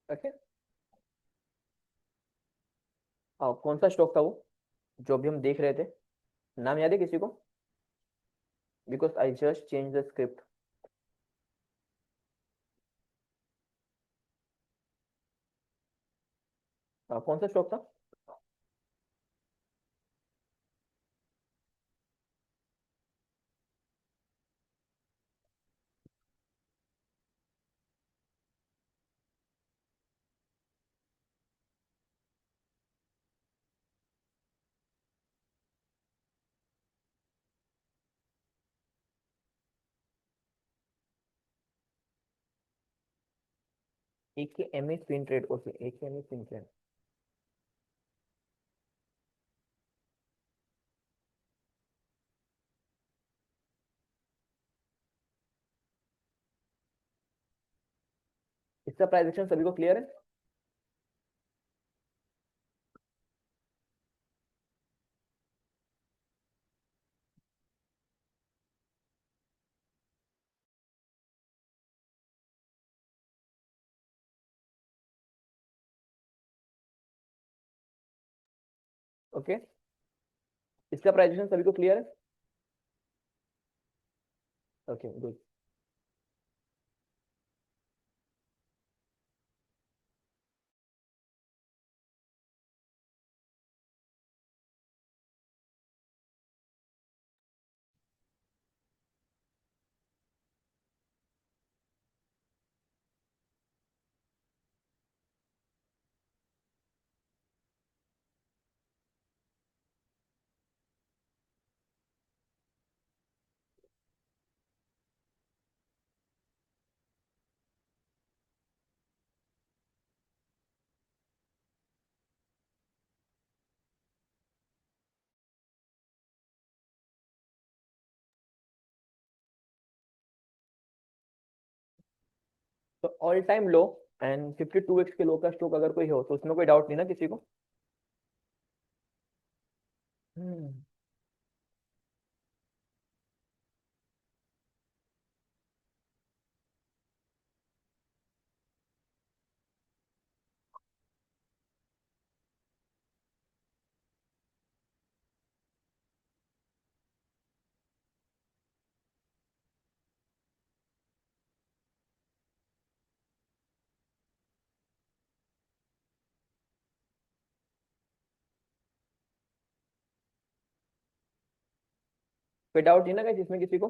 Okay, कौन सा स्टॉक था वो जो भी हम देख रहे थे, नाम याद है किसी को, because I just change the script. कौन सा स्टॉक था। एक K M A spin trade, okay, एक K M A spin trade. इसका प्राइस एक्शन सभी को क्लियर है। ओके, इसका प्राइजेशन सभी को क्लियर है? Okay good. तो all time low and 52x के लो का स्ट्रोक अगर कोई हो तो उसमें कोई डाउट नहीं ना किसी को? हम्म। कोई डाउट नहीं ना guys इसमें किसी को?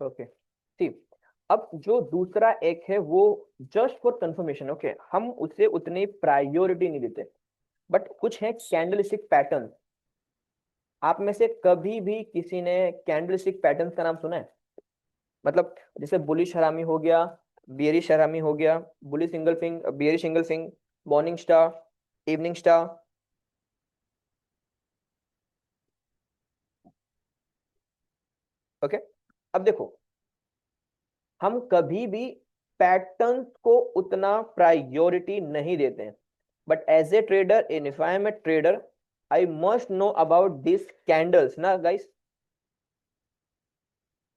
ओके, ठीक। अब जो दूसरा एक है वो जस्ट फॉर कंफर्मेशन, ओके, हम उसे उतनी प्रायोरिटी नहीं देते, बट कुछ है कैंडलस्टिक पैटर्न। आप में से कभी भी किसी ने कैंडलस्टिक पैटर्न का नाम सुना है? मतलब जैसे बुलिश हरामी हो गया, बियरिश हरामी हो गया, बुलिश सिंगल फिंग, बियरिश सिंगल फिंग, morning star, evening star. Okay, अब देखो, हम कभी भी पैटर्न को उतना प्रायोरिटी नहीं देते हैं, but as a trader, in if I am a trader, I must know about this candles ना गाइस।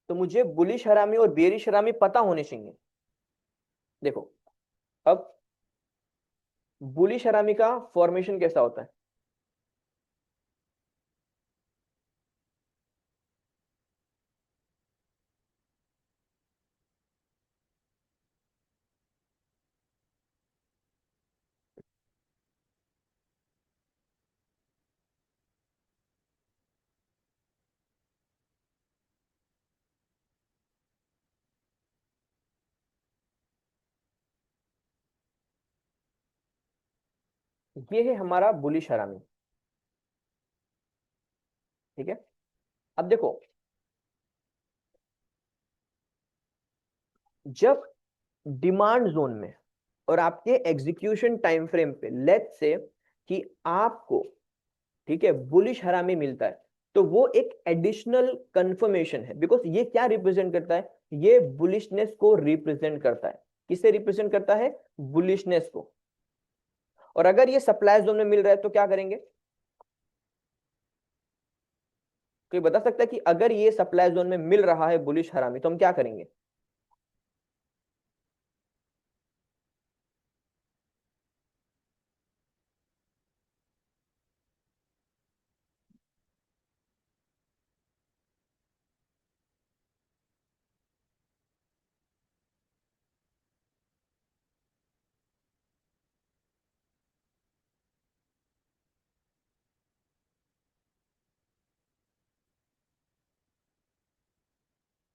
तो मुझे बुलिश हरामी और बेरिश हरामी पता होने चाहिए। देखो, अब बुलिश हरामी का फॉर्मेशन कैसा होता है? ये है हमारा बुलिश हरामी। ठीक है, अब देखो, जब डिमांड जोन में और आपके एग्जीक्यूशन टाइम फ्रेम पे लेट्स से कि आपको, ठीक है, बुलिश हरामी मिलता है, तो वो एक एडिशनल कंफर्मेशन है, बिकॉज ये क्या रिप्रेजेंट करता है? ये बुलिशनेस को रिप्रेजेंट करता है। किसे रिप्रेजेंट करता है? बुलिशनेस को। और अगर ये सप्लाई जोन में मिल रहा है तो क्या करेंगे? कोई बता सकता है कि अगर ये सप्लाई जोन में मिल रहा है बुलिश हरामी तो हम क्या करेंगे?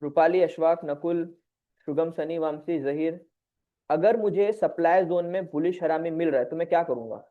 रूपाली, अशफाक, नकुल, शुगम, सनी, वामसी, जहीर, अगर मुझे सप्लाई जोन में बुलिश हरामी मिल रहा है तो मैं क्या करूंगा?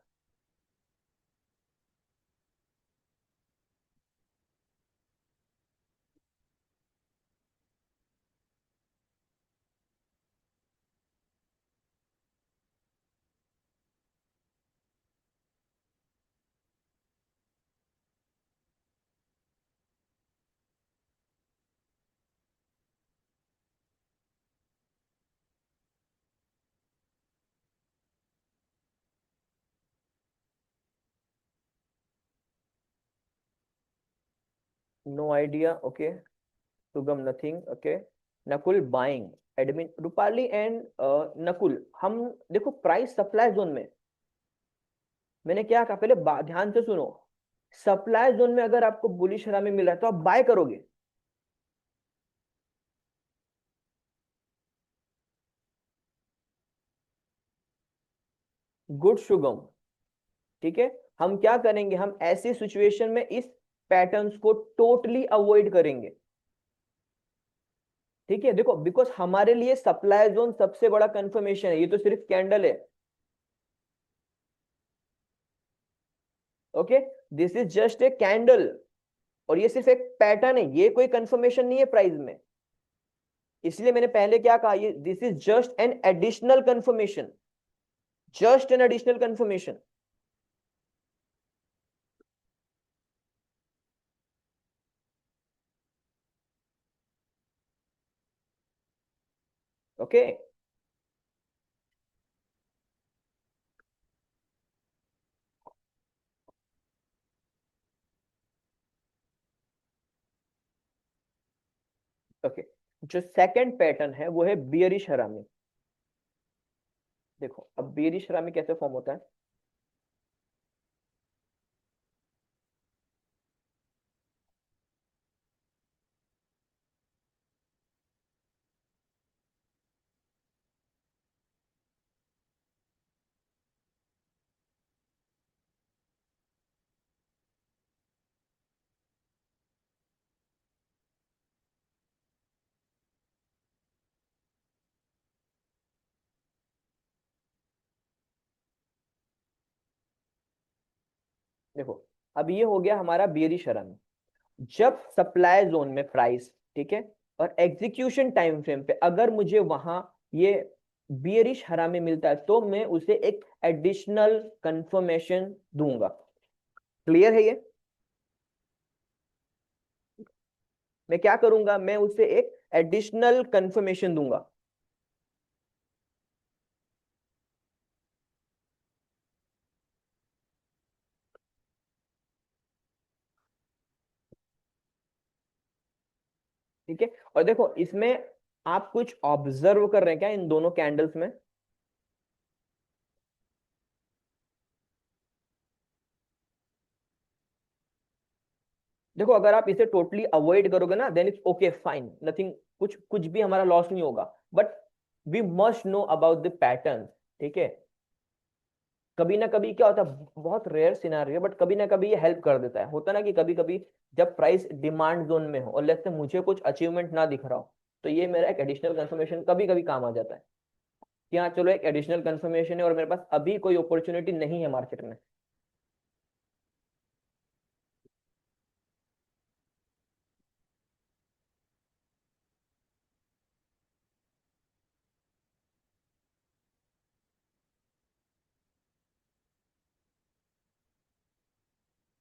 No idea, okay. Sugam nothing, okay. Nakul buying, admin Rupali and Nakul, हम देखो प्राइस सप्लाई जोन में, मैंने क्या कहा पहले, ध्यान से सुनो। सप्लाई जोन में अगर आपको बुलिश हरामी मिल रहा है तो आप बाय करोगे। गुड शुगम, ठीक है। हम क्या करेंगे, हम ऐसी सिचुएशन में इस पैटर्न्स को टोटली अवॉइड करेंगे। ठीक है, देखो बिकॉज हमारे लिए सप्लाई जोन सबसे बड़ा कंफर्मेशन है, ये तो सिर्फ कैंडल है। Okay, this is just a candle, और ये सिर्फ एक पैटर्न है, ये कोई कंफर्मेशन नहीं है प्राइस में। इसलिए मैंने पहले क्या कहा, ये this is just an additional confirmation, just an additional confirmation. Okay, okay. जो सेकंड पैटर्न है वो है बियरिश हरामी। देखो अब बियरिश हरामी कैसे फॉर्म होता है। देखो अब ये हो गया हमारा बियरिश हरामी। जब सप्लाई जोन में प्राइस, ठीक है, और एग्जीक्यूशन टाइम फ्रेम पे अगर मुझे वहां ये बियरिश हरामी मिलता है तो मैं उसे एक एडिशनल कंफर्मेशन दूंगा। क्लियर है ये। मैं क्या करूंगा, मैं उसे एक एडिशनल कंफर्मेशन दूंगा। ठीक है, और देखो इसमें आप कुछ ऑब्जर्व कर रहे हैं क्या इन दोनों कैंडल्स में। देखो अगर आप इसे टोटली अवॉइड करोगे ना, then it's okay fine, nothing, कुछ कुछ भी हमारा लॉस नहीं होगा। But we must know about the pattern. ठीक है, कभी ना कभी क्या होता है, बहुत रेयर सिनारियो, बट कभी ना कभी ये हेल्प कर देता है। होता है ना कि कभी कभी जब प्राइस डिमांड जोन में हो और लेट्स से मुझे कुछ अचीवमेंट ना दिख रहा हो, तो ये मेरा एक एडिशनल कंफर्मेशन कभी कभी काम आ जाता है कि हाँ चलो एक एडिशनल कंफर्मेशन है और मेरे पास अभी कोई अपॉर्चुनिटी नहीं है मार्केट में।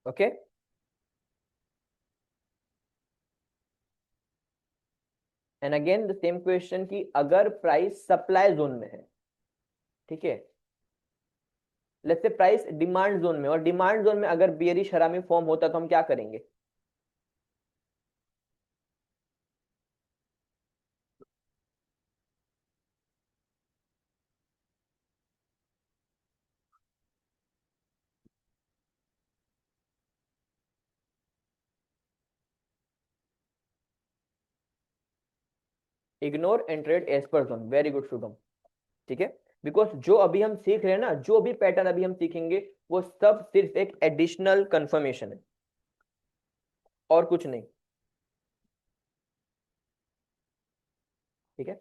Okay, and again the same question कि अगर प्राइस सप्लाई जोन में है, ठीक है, let's say price demand zone में, और डिमांड जोन में अगर बियरिश हरामी फॉर्म होता तो हम क्या करेंगे। Ignore and trade as per zone, very good Shubham. ठीक है, बिकॉज जो अभी हम सीख रहे हैं ना, जो भी पैटर्न अभी हम सीखेंगे वो सब सिर्फ एक एडिशनल कंफर्मेशन है और कुछ नहीं। ठीक है,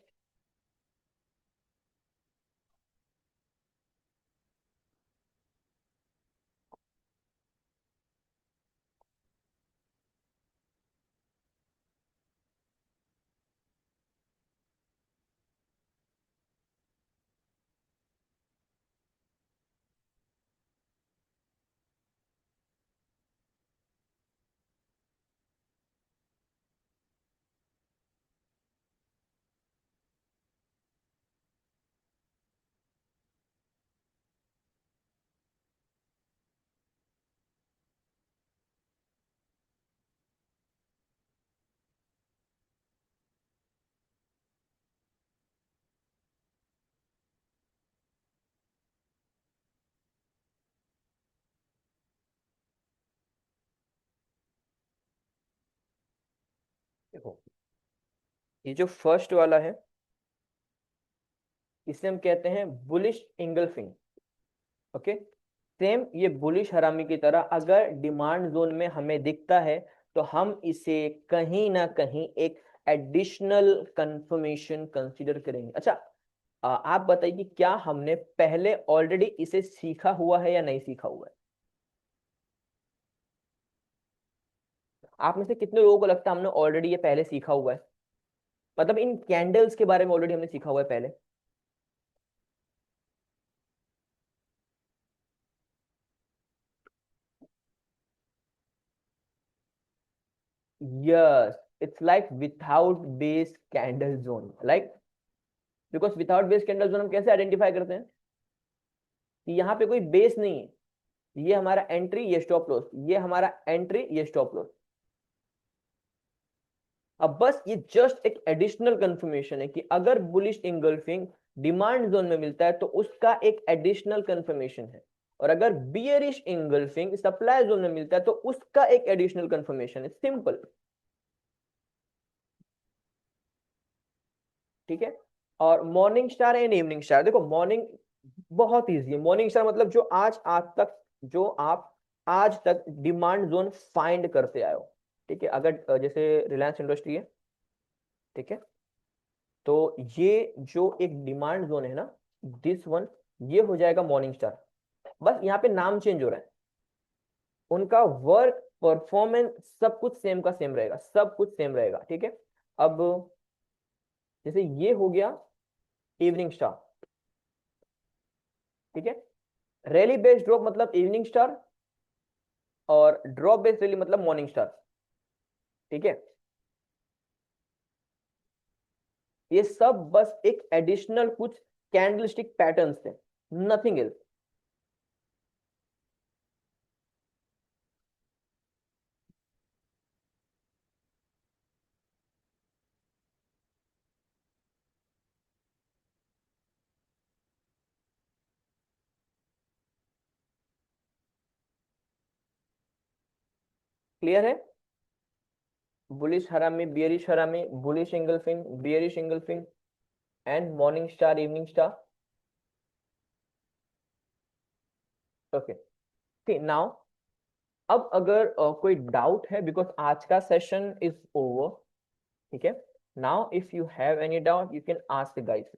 देखो, ये जो फर्स्ट वाला है इसे हम कहते हैं बुलिश इंगल्फिंग। ओके, सेम ये बुलिश हरामी की तरह अगर डिमांड जोन में हमें दिखता है तो हम इसे कहीं ना कहीं एक एडिशनल कंफर्मेशन कंसीडर करेंगे। अच्छा, आप बताइए कि क्या हमने पहले ऑलरेडी इसे सीखा हुआ है या नहीं सीखा हुआ है? आप में से कितने लोगों को लगता है हमने ऑलरेडी ये पहले सीखा हुआ है? मतलब इन कैंडल्स के बारे में ऑलरेडी हमने सीखा हुआ है पहले। Yes, it's like without base candle zone, like because without base candle zone हम कैसे आइडेंटिफाई करते हैं कि यहाँ पे कोई बेस नहीं है। ये हमारा एंट्री, ये स्टॉप लॉस, ये हमारा एंट्री, ये स्टॉप लॉस। अब बस ये जस्ट एक एडिशनल कंफर्मेशन है कि अगर बुलिश इंगल्फिंग डिमांड जोन में मिलता है तो उसका एक एडिशनल कंफर्मेशन है, और अगर बियरिश इंगल्फिंग सप्लाई जोन में मिलता है तो उसका एक एडिशनल कंफर्मेशन है। सिंपल, ठीक है। और morning star and evening star, देखो मॉर्निंग बहुत इजी है। मॉर्निंग स्टार मतलब जो आप आज तक डिमांड जोन फाइंड करते आए हो, ठीक है। अगर जैसे रिलायंस इंडस्ट्री है, ठीक है, तो ये जो एक डिमांड जोन है ना, दिस वन, ये हो जाएगा मॉर्निंग स्टार। बस यहाँ पे नाम चेंज हो रहा है, उनका वर्क परफॉर्मेंस सब कुछ सेम का सेम रहेगा, सब कुछ सेम रहेगा, ठीक है। अब जैसे ये हो गया इवनिंग स्टार, ठीक है। रैली बेस्ड ड्रॉप मतलब इवनिंग स्टार, और ड्रॉप बेस्ड रैली मतलब मॉर्निंग स्टार, ठीक है। ये सब बस एक एडिशनल कुछ कैंडलस्टिक पैटर्न्स थे, नथिंग एल्स। क्लियर है? बुलिश हरामी, बियरिश हरामी, bullish engulfing, bearish engulfing, and morning star, evening star. Okay, ठीक, नाउ अब अगर कोई डाउट है, बिकॉज आज का सेशन इज ओवर, ठीक है। Now if you have any doubt you can ask guys.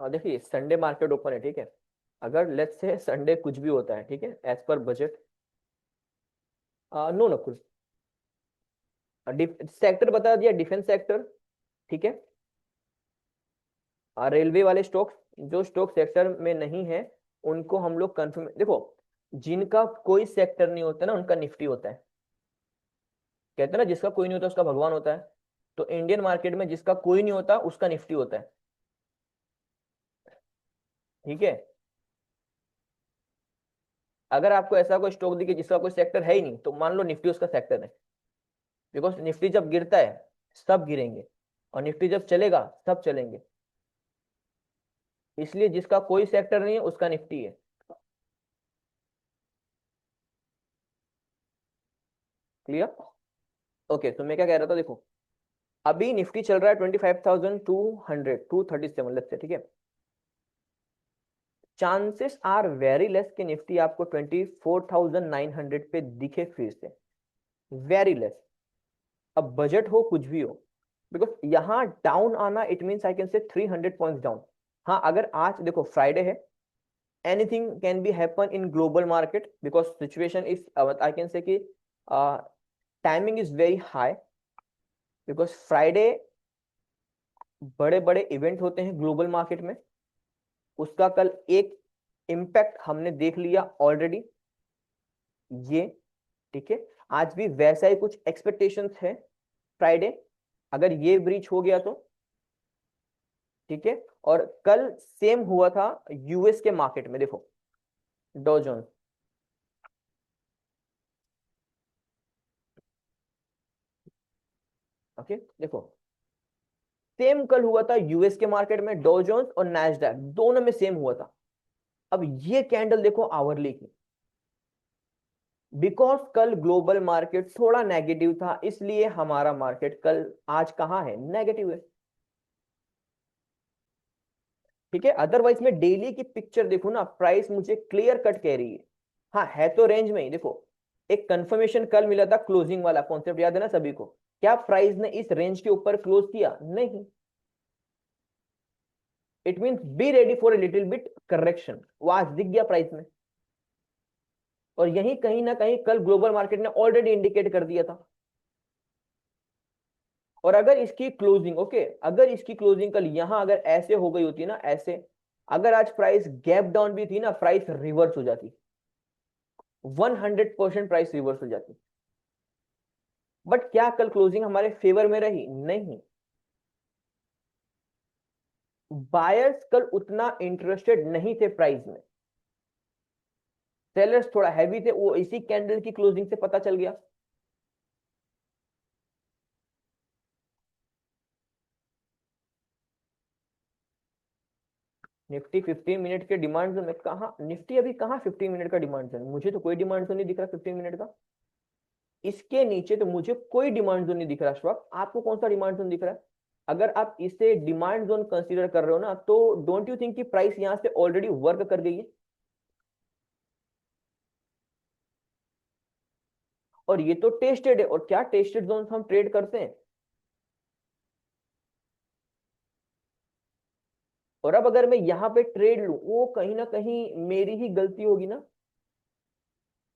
देखिए संडे मार्केट ओपन है, ठीक है। अगर लेट्स से संडे कुछ भी होता है, ठीक है, as per budget, no Nakul, sector बता दिया, डिफेंस सेक्टर, ठीक है। रेलवे वाले स्टॉक्स, जो स्टॉक सेक्टर में नहीं है उनको हम लोग कंफर्म, देखो जिनका कोई सेक्टर नहीं होता ना उनका निफ्टी होता है। कहते हैं ना जिसका कोई नहीं होता उसका भगवान होता है, तो इंडियन मार्केट में जिसका कोई नहीं होता उसका निफ्टी होता है, ठीक है। अगर आपको ऐसा कोई स्टॉक दिखे जिसका कोई सेक्टर है ही नहीं तो मान लो निफ्टी उसका सेक्टर है, बिकॉज निफ्टी जब गिरता है सब गिरेंगे, और निफ्टी जब चलेगा सब चलेंगे, इसलिए जिसका कोई सेक्टर नहीं है उसका निफ्टी है। क्लियर? ओके, तो मैं क्या कह रहा था, देखो अभी निफ्टी चल रहा है 25,200, 237 लेट्स से, ठीक है। चांसेस आर वेरी लेस कि निफ्टी आपको 24,900 पे दिखे फिर से, वेरी लेस। अब बजट हो कुछ भी हो, बिकॉज यहाँ डाउन आना इट मीन्स आई कैन से 300 पॉइंट्स डाउन। हाँ, अगर आज देखो फ्राइडे है, anything can be happen in global market because situation is I can say कि timing is very high because Friday बड़े बड़े इवेंट होते हैं ग्लोबल मार्केट में। उसका कल एक इम्पैक्ट हमने देख लिया ऑलरेडी ये, ठीक है। आज भी वैसा ही कुछ एक्सपेक्टेशंस है फ्राइडे, अगर ये ब्रीच हो गया तो, ठीक है। और कल सेम हुआ था यूएस के मार्केट में, देखो डॉ जोन्स, ओके देखो सेम कल हुआ था यूएस के मार्केट में, डॉ जोन्स और नैस्डैक दोनों में सेम हुआ था। अब ये कैंडल देखो आवरली की, बिकॉज कल ग्लोबल मार्केट थोड़ा नेगेटिव था इसलिए हमारा मार्केट कल आज कहाँ है, नेगेटिव है, ठीक है। अदरवाइज में डेली की पिक्चर देखो ना, प्राइस मुझे क्लियर कट कह रही है, हाँ है तो रेंज में ही। देखो एक कंफर्मेशन कल मिला था क्लोजिंग वाला, कॉन्सेप्ट याद है ना सभी को, क्या प्राइस ने इस रेंज के ऊपर क्लोज किया, नहीं। It means be ready for a little bit correction, वो आज दिख गया प्राइस में। और यही कहीं ना कहीं कल ग्लोबल मार्केट ने ऑलरेडी इंडिकेट कर दिया था। और अगर इसकी क्लोजिंग अगर इसकी क्लोजिंग कल यहां अगर ऐसे हो गई होती ना, ऐसे अगर आज प्राइस गैप डाउन भी थी ना, प्राइस रिवर्स हो जाती, 100% प्राइस रिवर्स हो जाती। बट क्या कल क्लोजिंग हमारे फेवर में रही, नहीं। बायर्स कल उतना इंटरेस्टेड नहीं थे प्राइस में, सेलर्स थोड़ा हैवी थे, वो इसी कैंडल की क्लोजिंग से पता चल गया। निफ्टी 15 मिनट के डिमांड जोन में कहा, निफ्टी अभी कहाँ 15 मिनट का डिमांड जोन, मुझे तो कोई डिमांड जोन नहीं दिख रहा 15 मिनट का। इसके नीचे तो मुझे कोई डिमांड जोन नहीं दिख रहा। श्वाप आपको कौन सा डिमांड जोन दिख रहा है? अगर आप इसे डिमांड जोन कंसीडर कर रहे हो ना, तो डोंट यू थिंक कि प्राइस यहां से ऑलरेडी वर्क कर गई है? और ये तो टेस्टेड है, और क्या टेस्टेड जोन हम ट्रेड करते हैं। और अब अगर मैं यहां पे ट्रेड लूं, वो कहीं ना कहीं मेरी ही गलती होगी ना।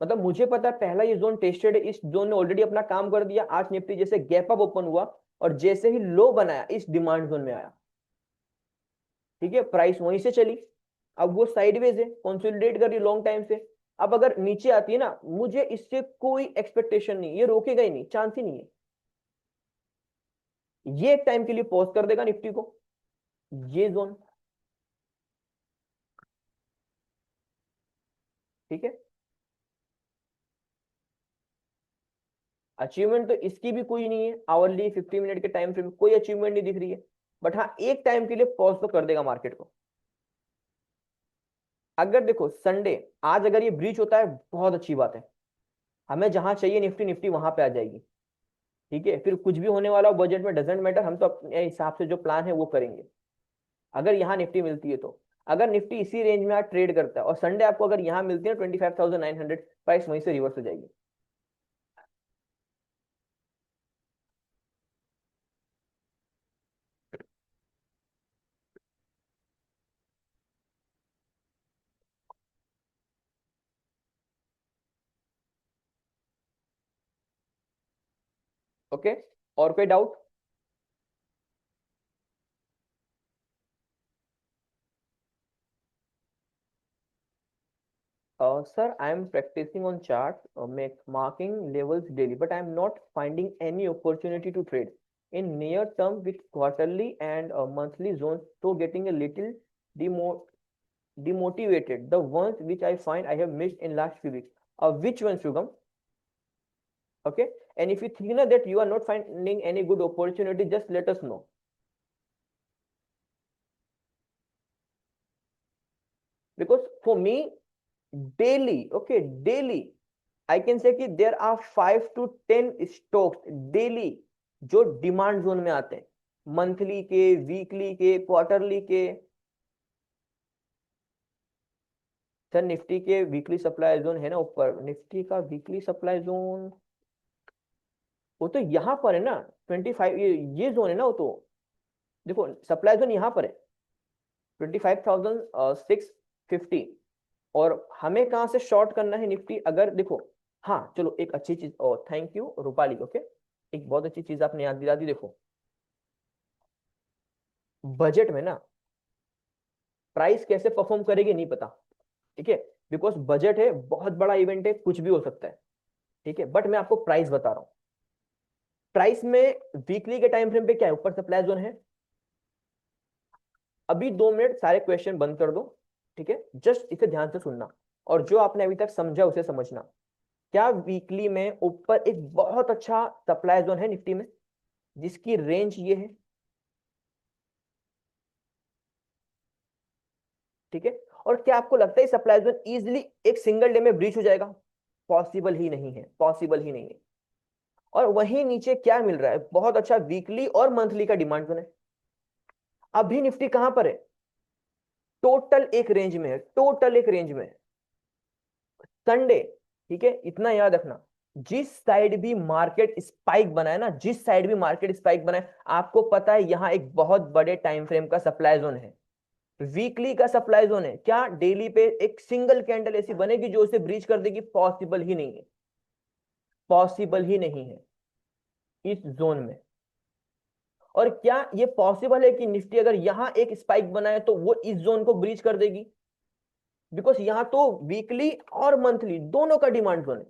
मतलब मुझे पता है पहला ये जोन टेस्टेड है, इस जोन ने ऑलरेडी अपना काम कर दिया। आज निफ्टी जैसे गैप अप ओपन हुआ और जैसे ही लो बनाया इस डिमांड जोन में आया, ठीक है, प्राइस वहीं से चली। अब वो साइडवेज है, कंसोलिडेट कर रही लॉन्ग टाइम से। अब अगर नीचे आती है ना, मुझे इससे कोई एक्सपेक्टेशन नहीं, ये रोकेगा ही नहीं, चांस ही नहीं है। ये एक टाइम के लिए पॉज कर देगा निफ्टी को, ये जोन, ठीक है। अचीवमेंट तो इसकी भी कोई नहीं है, आवरली 50 मिनट के टाइम फ्रेम कोई अचीवमेंट नहीं दिख रही है। बट हाँ एक टाइम के लिए पॉज तो कर देगा मार्केट को। अगर देखो संडे आज अगर ये ब्रीच होता है, बहुत अच्छी बात है, हमें जहां चाहिए निफ्टी, निफ्टी वहां पे आ जाएगी, ठीक है। फिर कुछ भी होने वाला हो बजट में डजेंट मैटर, हम तो अपने हिसाब से जो प्लान है वो करेंगे। अगर यहाँ निफ्टी मिलती है तो, अगर निफ्टी इसी रेंज में आज ट्रेड करता है और संडे आपको अगर यहाँ मिलती है 25,900, प्राइस वहीं से रिवर्स हो जाएगी। ओके, और कोई doubt? Sir, I am practicing on chart, make marking levels daily, but I am not finding any opportunity to trade in near term with quarterly and monthly zones. So getting a little demo demotivated. The ones which I find I have missed in last few weeks. Which one, Shugam? Okay. And if you think that you are not finding any good opportunity, just let us know. Because for me, daily, daily, I can say कि there are 5 to 10 stocks daily जो demand zone में आते हैं, monthly के, weekly के, quarterly के। Sir Nifty के weekly supply zone है ना ऊपर, निफ्टी का वीकली सप्लाई जोन वो तो यहाँ पर है ना, 25, ये जोन है ना वो तो। देखो सप्लाई जोन यहाँ पर है 25,650, और हमें कहाँ से शॉर्ट करना है निफ्टी, अगर देखो, हाँ चलो एक अच्छी चीज, ओ थैंक यू रूपाली, ओके, एक बहुत अच्छी चीज आपने याद दिला दी। देखो बजट में ना प्राइस कैसे परफॉर्म करेगी नहीं पता, ठीक है, बिकॉज बजट है, बहुत बड़ा इवेंट है, कुछ भी हो सकता है, ठीक है, बट मैं आपको प्राइस बता रहा हूं। प्राइस में वीकली के टाइम फ्रेम पे क्या है, ऊपर सप्लाई जोन है। अभी 2 मिनट सारे क्वेश्चन बंद कर दो, ठीक है, जस्ट इसे ध्यान से सुनना, और जो आपने अभी तक समझा उसे समझना। क्या वीकली में ऊपर एक बहुत अच्छा सप्लाई जोन है निफ्टी में, जिसकी रेंज ये है, ठीक है, और क्या आपको लगता है सप्लाई जोन इजिली एक सिंगल डे में ब्रीच हो जाएगा? पॉसिबल ही नहीं है, पॉसिबल ही नहीं है। और वहीं नीचे क्या मिल रहा है, बहुत अच्छा वीकली और मंथली का डिमांड जोन है। अभी निफ्टी कहां पर है, टोटल एक रेंज में है, टोटल एक रेंज में है, संडे, ठीक है, इतना याद रखना, जिस साइड भी मार्केट स्पाइक बनाए ना, जिस साइड भी मार्केट स्पाइक बनाए, आपको पता है यहां एक बहुत बड़े टाइम फ्रेम का सप्लाई जोन है, वीकली का सप्लाई जोन है। क्या डेली पे एक सिंगल कैंडल ऐसी बनेगी जो उसे ब्रीच कर देगी? पॉसिबल ही नहीं है, पॉसिबल ही नहीं है इस जोन में। और क्या ये पॉसिबल है कि निफ्टी अगर यहां एक स्पाइक बनाए तो वो इस जोन को ब्रीच कर देगी? बिकॉज यहां तो वीकली और मंथली दोनों का डिमांड जोन है,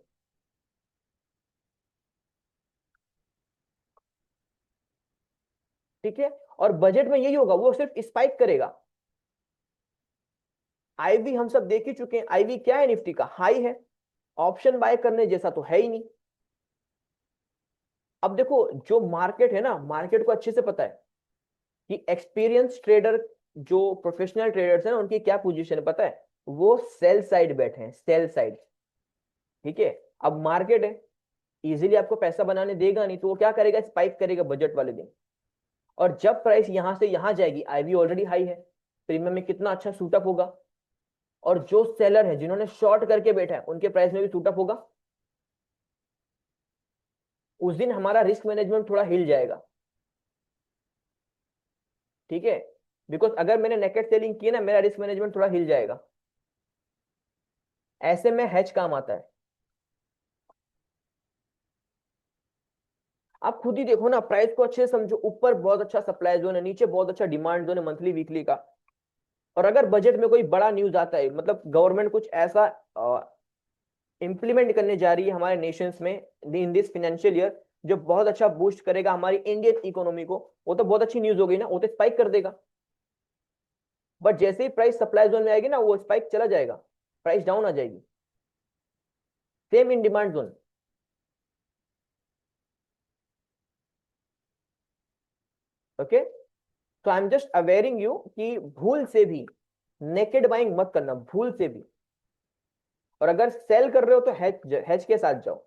ठीक है, और बजट में यही होगा, वो सिर्फ स्पाइक करेगा। आईवी हम सब देख ही चुके हैं, आईवी क्या है, निफ्टी का हाई है, ऑप्शन बाय करने जैसा तो है ही नहीं। अब देखो जो मार्केट है ना, मार्केट को अच्छे से पता है कि एक्सपीरियंस ट्रेडर, जो प्रोफेशनल ट्रेडर्स हैं ना, उनकी क्या पोजीशन है पता है, वो सेल साइड बैठे हैं, सेल साइड, ठीक है। अब मार्केट है, इजीली आपको पैसा बनाने देगा नहीं, तो वो क्या करेगा, स्पाइक करेगा बजट वाले दिन। और जब प्राइस यहां से यहां जाएगी, आईवी ऑलरेडी हाई है, प्रीमियम में कितना अच्छा सूटअप होगा, और जो सेलर है जिन्होंने शॉर्ट करके बैठा है उनके प्राइस में भी सूटअप होगा। उस दिन हमारा रिस्क मैनेजमेंट थोड़ा हिल जाएगा, ठीक है, बिकॉज अगर मैंने नेकेट सेलिंग की है ना, मेरा रिस्क मैनेजमेंट थोड़ा हिल जाएगा। ऐसे में हैच काम आता है। आप खुद ही देखो ना, प्राइस को अच्छे से समझो, ऊपर बहुत अच्छा सप्लाई जोन है, नीचे बहुत अच्छा डिमांड जोन है मंथली वीकली का। और अगर बजट में कोई बड़ा न्यूज आता है, मतलब गवर्नमेंट कुछ ऐसा इंप्लीमेंट करने जा रही है हमारे नेशंस में इन दिस फाइनेंशियल ईयर, जो बहुत अच्छा बूस्ट करेगा हमारी इंडियन इकोनॉमी को, वो तो बहुत अच्छी न्यूज हो गई ना, वो तो स्पाइक कर देगा। बट जैसे ही प्राइस सप्लाई जोन में आएगी ना, वो स्पाइक चला जाएगा, प्राइस डाउन आ जाएगी। Same in demand zone, okay. तो I am just awaring you कि भूल से भी नेकेड बाइंग मत करना, भूल से भी। और अगर सेल कर रहे हो तो हेज हेज के साथ जाओ।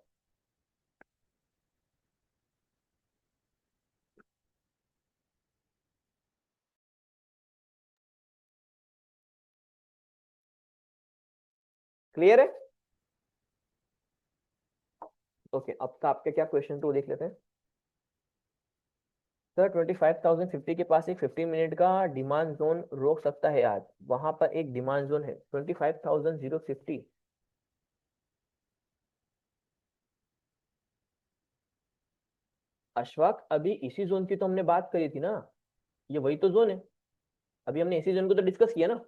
क्लियर है? ओके, अब का आपके क्या क्वेश्चन तो वो देख लेते हैं। सर 25,050 के पास एक 15 मिनट का डिमांड जोन रोक सकता है आज, वहां पर एक डिमांड जोन है 25,050। अशफाक, अभी इसी जोन की तो हमने बात करी थी ना, ये वही तो जोन है, अभी हमने इसी जोन को तो डिस्कस किया ना।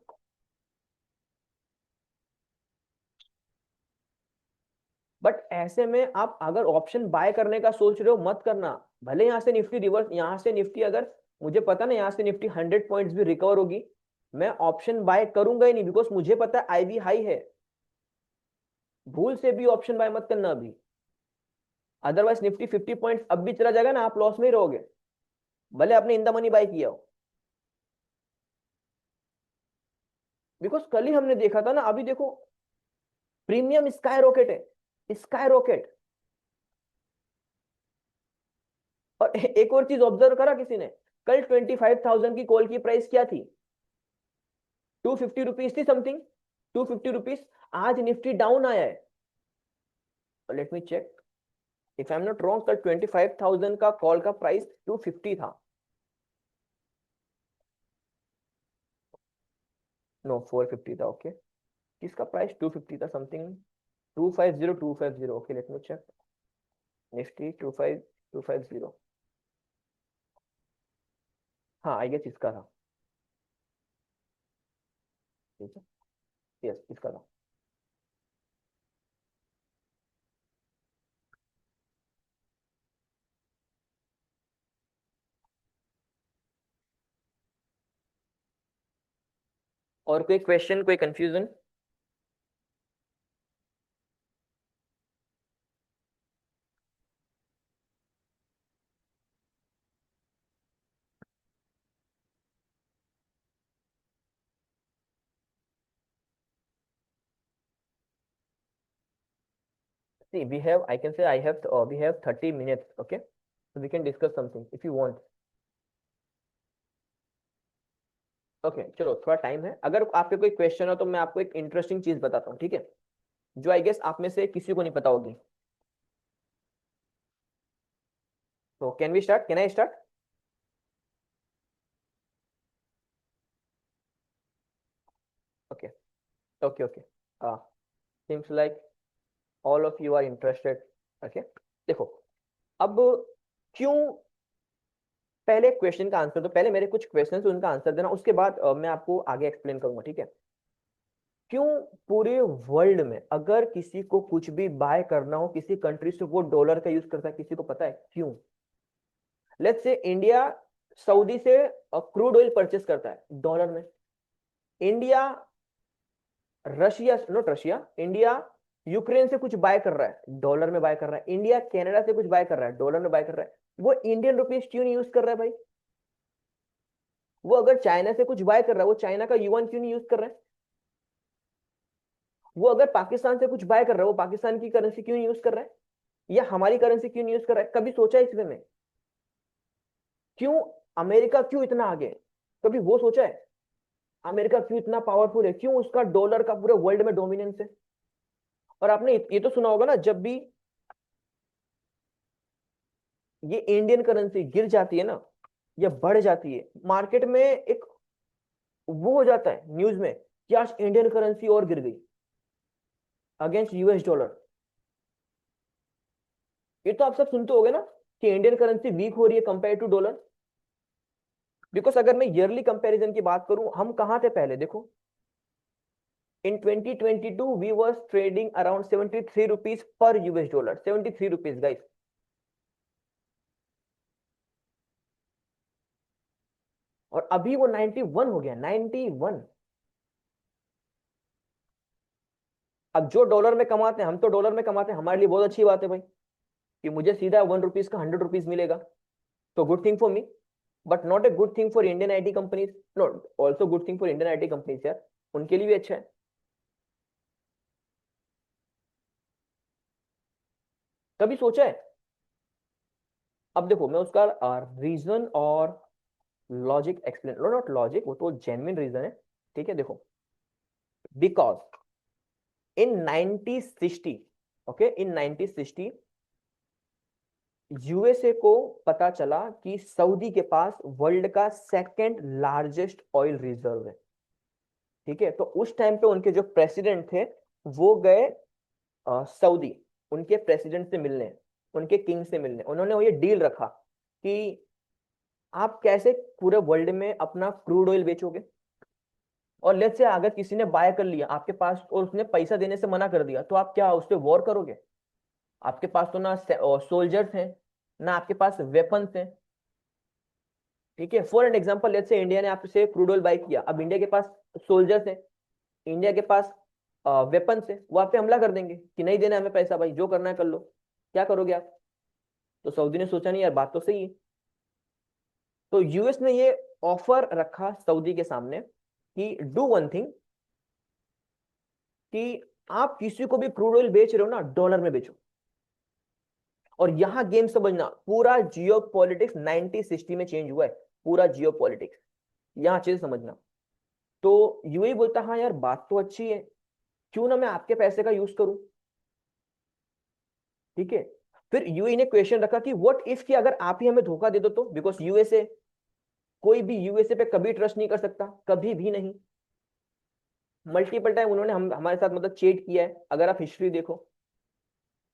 बट ऐसे में आप अगर ऑप्शन बाय करने का सोच रहे हो, मत करना। भले यहाँ से निफ्टी रिवर्स, यहाँ से निफ्टी अगर, मुझे पता ना यहाँ से निफ्टी 100 पॉइंट्स भी रिकवर होगी, मैं ऑप्शन बाय करूंगा ही नहीं, बिकॉज मुझे पता है आईवी हाई है। भूल से भी ऑप्शन बाय मत करना अभी, अदरवाइज निफ्टी 50 पॉइंट्स अब भी चला जाएगा ना, आप लॉस में ही रहोगे, भले आपने इन द मनी बाय किया हो। बिकॉज कल ही हमने देखा था ना, अभी देखो प्रीमियम स्काई रॉकेट है, स्काई रॉकेट। और एक और चीज ऑब्जर्व करा किसी ने, कल 25,000 की कॉल की प्राइस क्या थी, 250 रुपीज थी समथिंग, 250 रुपीज। आज निफ्टी डाउन आया है, let me check, if I am not wrong, कल 25,000 का कॉल का प्राइस 250 था, नो 450 था, ओके। किसका प्राइस 250 था something, 250 okay let me check. Nifty 25250, हाँ आई गेस इसका था। ठीक है, यस इसका था। और कोई क्वेश्चन, कोई confusion? See, we have, I can say I have, we have 30 minutes, okay? So we can discuss something if you want. Okay चलो थोड़ा टाइम है, अगर आपके कोई क्वेश्चन हो तो मैं आपको एक इंटरेस्टिंग चीज बताता हूँ, ठीक है, जो आई गेस आप में से किसी को नहीं पता होगी। तो can we start, can I start? Okay okay okay, seems like all of you are interested. Okay देखो, अब क्यों, पहले क्वेश्चन का आंसर, तो पहले मेरे कुछ क्वेश्चन उनका आंसर देना, उसके बाद मैं आपको आगे एक्सप्लेन करूंगा, ठीक है। क्यों पूरे वर्ल्ड में अगर किसी को कुछ भी बाय करना हो किसी कंट्री से, वो डॉलर का यूज करता है, किसी को पता है क्यों? लेट्स से इंडिया सऊदी से क्रूड ऑयल परचेस करता है डॉलर में, India Russia, not Russia, India Ukraine से कुछ बाय कर रहा है डॉलर में बाय कर रहा है, इंडिया कनाडा से कुछ बाय कर रहा है डॉलर में बाय कर रहा है, वो इंडियन रुपीस क्यों नहीं यूज कर रहा है भाई? वो अगर चाइना से कुछ बाय कर रहा है, वो चाइना का युआन क्यों नहीं यूज कर रहा है? वो अगर पाकिस्तान से कुछ बाय कर रहा है, वो पाकिस्तान की करेंसी क्यों नहीं यूज कर रहा है, या हमारी करेंसी क्यों नहीं यूज कर रहा है? कभी सोचा है इस वे में? क्यों अमेरिका क्यों इतना आगे है? कभी वो सोचा है? अमेरिका क्यों इतना पावरफुल है, क्यों उसका डॉलर का पूरे वर्ल्ड में डोमिनेंस है? और आपने ये तो सुना होगा ना, जब भी ये इंडियन करेंसी गिर जाती है ना या बढ़ जाती है, मार्केट में एक वो हो जाता है न्यूज में कि आज इंडियन करेंसी और गिर गई अगेंस्ट यूएस डॉलर। ये तो आप सब सुनते होगे ना कि इंडियन करेंसी वीक हो रही है कंपेयर टू डॉलर। बिकॉज अगर मैं ईयरली कंपैरिजन की बात करूं, हम कहां थे पहले देखो, in 2022 we was trading around 73 rupees per US dollar, 73 rupees guys, और अभी वो 91 हो गया, 91। अब जो डॉलर में कमाते हैं, हम तो डॉलर में कमाते हैं, हमारे लिए बहुत अच्छी बात है भाई कि मुझे सीधा 1 रुपीज का 100 रुपीज मिलेगा, तो good thing for me, but not a good thing for Indian IT companies, not also good thing for Indian IT companies यार, उनके लिए भी अच्छा है। कभी सोचा है? अब देखो मैं उसका रीजन और लॉजिक एक्सप्लेन, नॉट लॉजिक, वो तो जेन्युइन रीजन है, ठीक है देखो, because in 1960, okay in 1960 USA को पता चला कि सऊदी के पास वर्ल्ड का सेकंड लार्जेस्ट ऑयल रिजर्व है, ठीक है। तो उस टाइम पे उनके जो प्रेसिडेंट थे वो गए सऊदी, उनके प्रेसिडेंट से मिलने, उनके किंग से मिलने, उन्होंने वो ये डील रखा कि आप कैसे पूरे वर्ल्ड में अपना क्रूड ऑयल बेचोगे, और लेट्स से अगर किसी ने बाय कर लिया आपके पास और उसने पैसा देने से मना कर दिया, तो आप क्या उस पर वॉर करोगे? आपके पास तो ना सोल्जर्स हैं, ना आपके पास वेपन्स हैं, ठीक है। For an example let's say India ने आपसे क्रूड ऑयल बाय किया, अब इंडिया के पास सोल्जर्स हैं, इंडिया के पास वेपन्स है, वो आप पे हमला कर देंगे कि नहीं देना हमें पैसा, भाई जो करना है कर लो, क्या करोगे आप? तो सऊदी ने सोचा नहीं यार बात तो सही है, तो यूएस ने ये ऑफर रखा सऊदी के सामने कि डू वन थिंग, कि आप किसी को भी क्रूड ऑयल बेच रहे हो ना डॉलर में बेचो। और यहां गेम समझना, पूरा जियो पॉलिटिक्स 1960 में चेंज हुआ है, पूरा जियो पॉलिटिक्स, यहां चीज समझना। तो यूएई बोलता हाँ यार बात तो अच्छी है, क्यों ना मैं आपके पैसे का यूज करूं, ठीक है। फिर यूएई ने क्वेश्चन रखा कि व्हाट इफ कि अगर आप ही हमें धोखा दे दो तो, बिकॉज यूएसए, कोई भी यूएसए पे कभी ट्रस्ट नहीं कर सकता, कभी भी नहीं, मल्टीपल टाइम उन्होंने हमारे साथ मतलब चीट किया है, अगर आप हिस्ट्री देखो।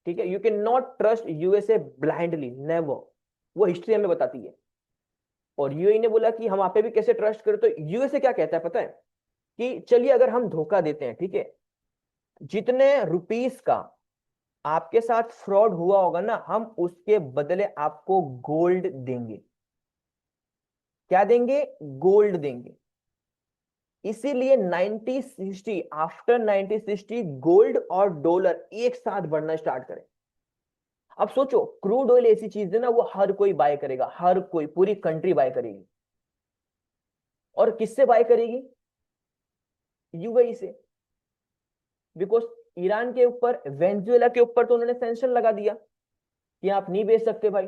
ठीक है, you can not trust USA blindly, never. वो हिस्ट्री हमें बताती है। और यूएई ने बोला कि हम आप पे भी कैसे ट्रस्ट करें, तो यूएसए क्या कहता है पता है, कि चलिए अगर हम धोखा देते हैं, ठीक है, जितने रुपीस का आपके साथ फ्रॉड हुआ होगा ना, हम उसके बदले आपको गोल्ड देंगे। क्या देंगे? गोल्ड देंगे। इसीलिए 1960, आफ्टर 1960 गोल्ड और डॉलर एक साथ बढ़ना स्टार्ट करें। अब सोचो, क्रूड ऑयल ऐसी चीज है ना, वो हर कोई बाय करेगा, हर कोई, पूरी कंट्री बाय करेगी। और किससे बाय करेगी? यूएई से। बिकॉज ईरान के ऊपर, वेनेजुएला के ऊपर तो उन्होंने सैंक्शन लगा दिया कि आप नहीं बेच सकते भाई।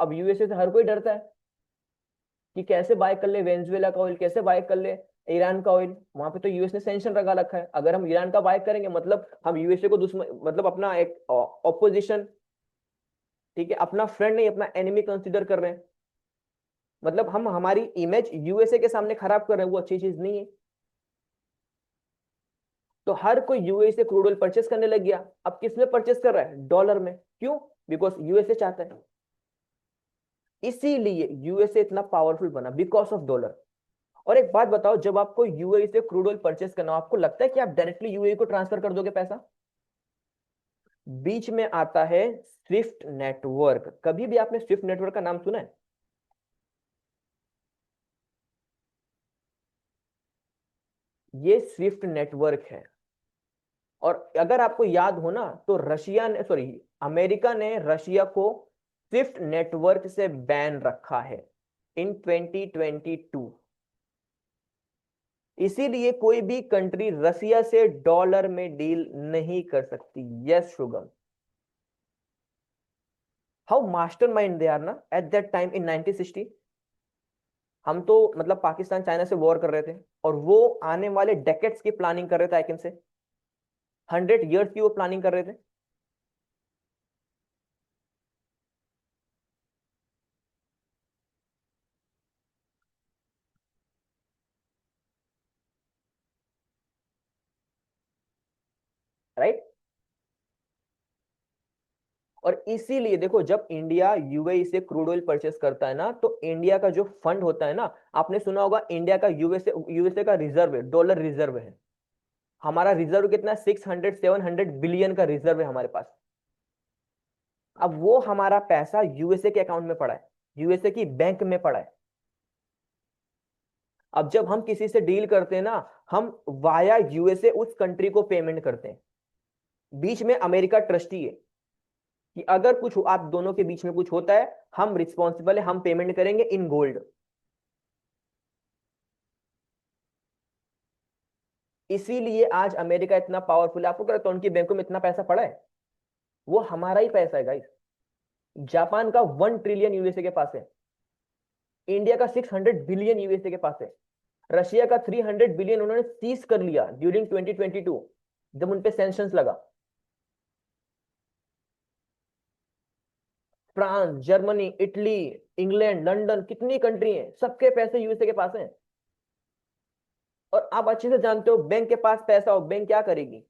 अब यूएसए से हर कोई डरता है कि कैसे बाय कर ले वेनेजुएला का ऑयल, कैसे बाय कर ले ईरान का ऑयल। वहां पे तो यूएस ने सैंक्शन लगा रखा है, अगर हम ईरान का बाय करेंगे मतलब हम यूएसए को दुश्मन, मतलब अपना एक ऑपोजिशन, ठीक है, अपना फ्रेंड नहीं, अपना एनिमी कंसीडर कर रहे हैं। मतलब हम हमारी इमेज यूएसए के सामने खराब कर रहे हैं, वो अच्छी चीज नहीं है। तो हर कोई यूएसए से क्रूड ऑयल परचेस करने लग गया। अब किस में परचेस कर रहा है? डॉलर में। क्यों? बिकॉज यूएसए चाहता है। इसीलिए यूएसए इतना पावरफुल बना, बिकॉज ऑफ डॉलर। और एक बात बताओ, जब आपको यूएई से क्रूड ऑयल परचेस करना हो, आपको लगता है कि आप डायरेक्टली यूएई को ट्रांसफर कर दोगे पैसा? बीच में आता है स्विफ्ट नेटवर्क। कभी भी आपने स्विफ्ट नेटवर्क का नाम सुना है? ये स्विफ्ट नेटवर्क है। और अगर आपको याद हो ना, तो रशिया ने, सॉरी, अमेरिका ने रशिया को स्विफ्ट नेटवर्क से बैन रखा है इन 2022। इसीलिए कोई भी कंट्री रसिया से डॉलर में डील नहीं कर सकती। Yes Shubham. How mastermind they are ना एट दैट टाइम इन 1960। हम तो मतलब पाकिस्तान चाइना से वॉर कर रहे थे, और वो आने वाले डेकेड्स की प्लानिंग कर रहे थे, आई कैन से 100 years की वो प्लानिंग कर रहे थे। राइट। और इसीलिए देखो, जब इंडिया यूएई से क्रूड ऑयल परचेस करता है ना, तो इंडिया का जो फंड होता है ना, आपने सुना होगा इंडिया का यूएसए का रिजर्व है, डॉलर रिजर्व है। हमारा रिजर्व कितना? 600 700 बिलियन का रिजर्व है हमारे पास। अब वो हमारा पैसा यूएसए के अकाउंट में पड़ा है, यूएसए की बैंक में पड़ा है। अब जब हम किसी से डील करते हैं ना, हम वाया यूएसए उस कंट्री को पेमेंट करते हैं। बीच में अमेरिका ट्रस्टी है कि अगर कुछ आप दोनों के बीच में कुछ होता है, हम रिस्पॉन्सिबल है, हम पेमेंट करेंगे इन गोल्ड। इसीलिए आज अमेरिका इतना पावरफुल है। आपको क्या लगता है उनकी बैंकों में इतना पैसा पड़ा है? वो हमारा ही पैसा है गाइस। जापान का 1 ट्रिलियन यूएसए के पास है। इंडिया का 600 बिलियन यूएसए के पास है। रशिया का 300 बिलियन उन्होंने सीज कर लिया ड्यूरिंग 2022, जब उन पे सैंक्शंस लगा। France, Germany, Italy, England, London, कितनी कंट्री हैं, सबके पैसे यूएसए के पास हैं। और आप अच्छे से जानते हो, बैंक के पास पैसा हो, बैंक क्या करेगी?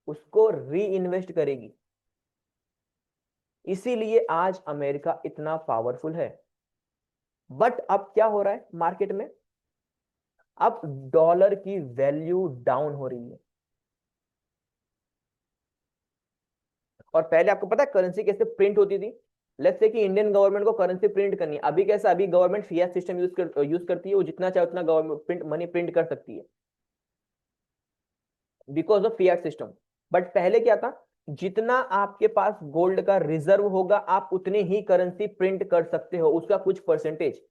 उसको री इन्वेस्ट करेगी। इसीलिए आज अमेरिका इतना पावरफुल है। बट अब क्या हो रहा है मार्केट में? अब डॉलर की वैल्यू डाउन हो रही है। और पहले आपको पता है करेंसी कैसे प्रिंट होती थी? लेट्स से कि इंडियन गवर्नमेंट को करेंसी प्रिंट करनी है, अभी कैसा, अभी गवर्नमेंट फियाट सिस्टम यूज करती है, वो जितना चाहे उतना गवर्नमेंट प्रिंट मनी प्रिंट कर सकती है, because of Fiat system. But पहले क्या था? जितना आपके पास गोल्ड का रिजर्व होगा, आप उतनी ही करेंसी प्रिंट कर सकते हो, उसका कुछ परसेंटेज।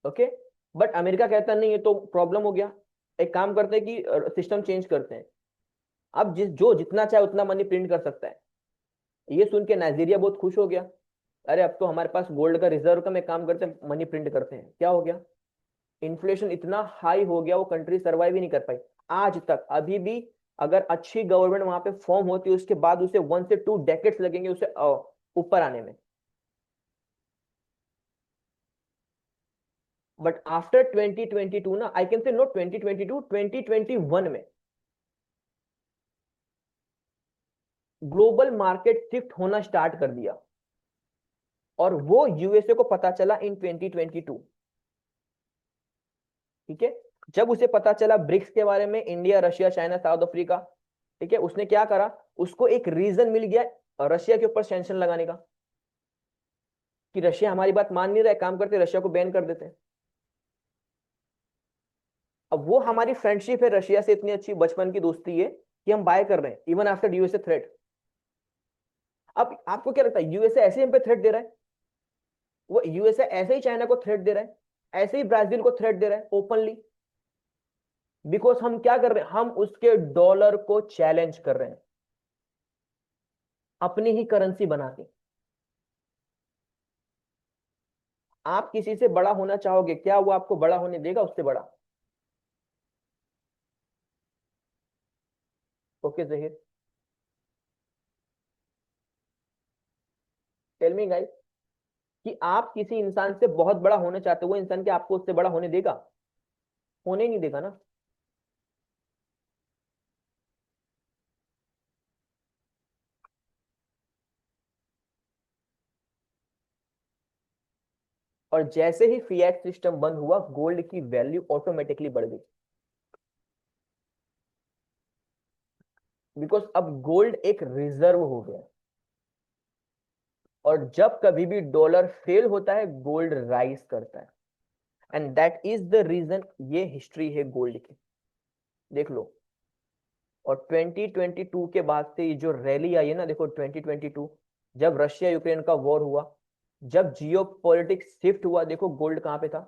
ओके। बट अमेरिका कहता नहीं है, तो प्रॉब्लम हो गया। एक काम करते हैं कि सिस्टम चेंज करते हैं। अब जो जितना चाहे उतना मनी प्रिंट कर सकता है। ये सुन के नाइजीरिया बहुत खुश हो गया। अरे अब तो हमारे पास गोल्ड का रिजर्व का, मैं काम करते हैं मनी प्रिंट करते हैं। क्या हो गया? इन्फ्लेशन इतना हाई हो गया, वो कंट्री सर्वाइव ही नहीं कर पाई आज तक। अभी भी अगर अच्छी गवर्नमेंट वहां पे फॉर्म होती है, उसके बाद उसे 1 से 2 डेकेड्स लगेंगे उसे ऊपर आने में। बट आफ्टर 2022 ना, आई कैन से नोट 2022, 2021 में ग्लोबल मार्केट शिफ्ट होना स्टार्ट कर दिया, और वो यूएसए को पता चला इन 2022। ठीक है, जब उसे पता चला ब्रिक्स के बारे में, India, Russia, China, south Africa, ठीक है, उसने क्या करा, उसको एक रीजन मिल गया रशिया के ऊपर सैंक्शन लगाने का, कि रशिया हमारी बात मान नहीं रहा है, काम करते रशिया को बैन कर देते हैं। अब वो हमारी फ्रेंडशिप है रशिया से इतनी अच्छी, बचपन की दोस्ती है कि हम बाय कर रहे हैं इवन आफ्टर यूएसए थ्रेट। अब आपको क्या लगता है यूएसए ऐसे हम पे थ्रेट दे रहा है? वो यूएसए ऐसे ही चाइना को थ्रेट दे रहा है, ऐसे ही ब्राजील को थ्रेट दे रहा है ओपनली, बिकॉज हम क्या कर रहे हैं, हम उसके डॉलर को चैलेंज कर रहे हैं अपनी ही करेंसी बना के। आप किसी से बड़ा होना चाहोगे, क्या वो आपको बड़ा होने देगा उससे बड़ा? Okay Zaheer, tell me guys, कि आप किसी इंसान से बहुत बड़ा होना चाहते हो, वो इंसान क्या आपको उससे बड़ा होने देगा? होने ही नहीं देगा ना। और जैसे ही फिएट सिस्टम बंद हुआ, गोल्ड की वैल्यू ऑटोमेटिकली बढ़ गई, बिकॉज अब गोल्ड एक रिजर्व हो गया। और जब कभी भी डॉलर फेल होता है, गोल्ड राइज करता है, and that is the reason. ये हिस्ट्री है गोल्ड की, देख लो। और 2022 के बाद से ये जो रैली आई है ना, देखो 2022 जब रशिया यूक्रेन का वॉर हुआ, जब जियो पॉलिटिक्स शिफ्ट हुआ, देखो गोल्ड कहां पे था?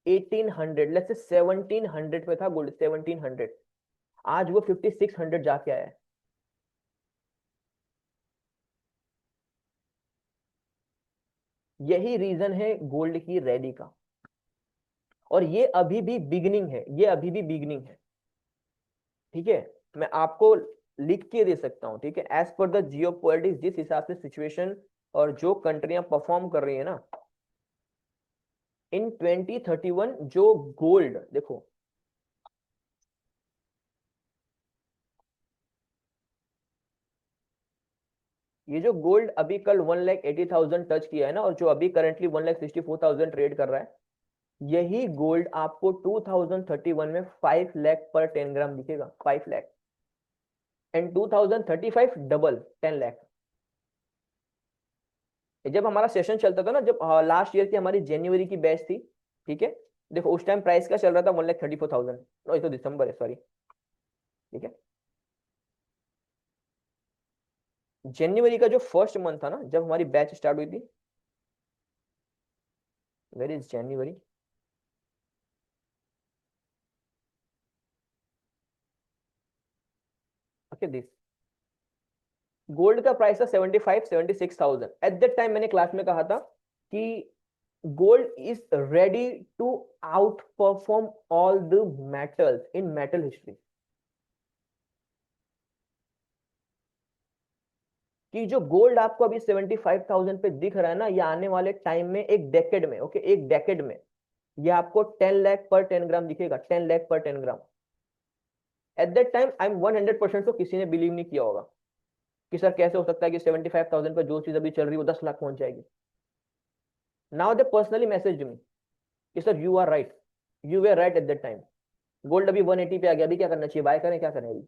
1800, लेट्स से 1700 पे था गोल्ड, 1700। आज वो 5600 जाके आया है। यही रीजन है गोल्ड की रैली का। और ये अभी भी बिगनिंग है, ये अभी भी बिगनिंग है। ठीक है, मैं आपको लिख के दे सकता हूँ, ठीक है, as per the Jio politics, जिस हिसाब से सिचुएशन और जो कंट्रियां परफॉर्म कर रही है ना, इन 2031 जो गोल्ड देखो, ये जो गोल्ड अभी कल 1,80,000 टच किया है ना, और जो अभी करंटली 1,64,000 ट्रेड कर रहा है, यही गोल्ड आपको 2031 में 5 लाख पर 10 ग्राम दिखेगा, 5 लाख। And 2035 double, 10 lakh. जब हमारा सेशन चलता था ना, जब लास्ट ईयर की हमारी जनवरी की बैच थी, ठीक है, देखो उस टाइम प्राइस का चल रहा था 1,34,000। ये तो दिसंबर है, सॉरी। ठीक है, जनवरी का जो फर्स्ट मंथ था ना, जब हमारी बैच स्टार्ट हुई थी, where is January, okay this, gold का प्राइस था 75-76,000। एट दैट टाइम मैंने क्लास में कहा था कि gold is ready to outperform all the metals in metal history. कि जो गोल्ड आपको अभी 75,000 पे दिख रहा है ना, ये आने वाले टाइम में, एक डेकेड में, ओके, एक डेकेड में ये आपको 10 लाख पर 10 ग्राम दिखेगा, 10 लाख पर 10 gram. At that time I am 100% तो किसी ने बिलीव नहीं किया होगा कि सर कैसे हो सकता है कि 75,000 पर जो चीज अभी चल रही है वो 10 लाख पहुंच जाएगी। Now they personally message me कि sir you are right, you were right at that time. Gold अभी 180 पे आ गया, अभी क्या करना चाहिए, बाय करें, क्या करें अभी?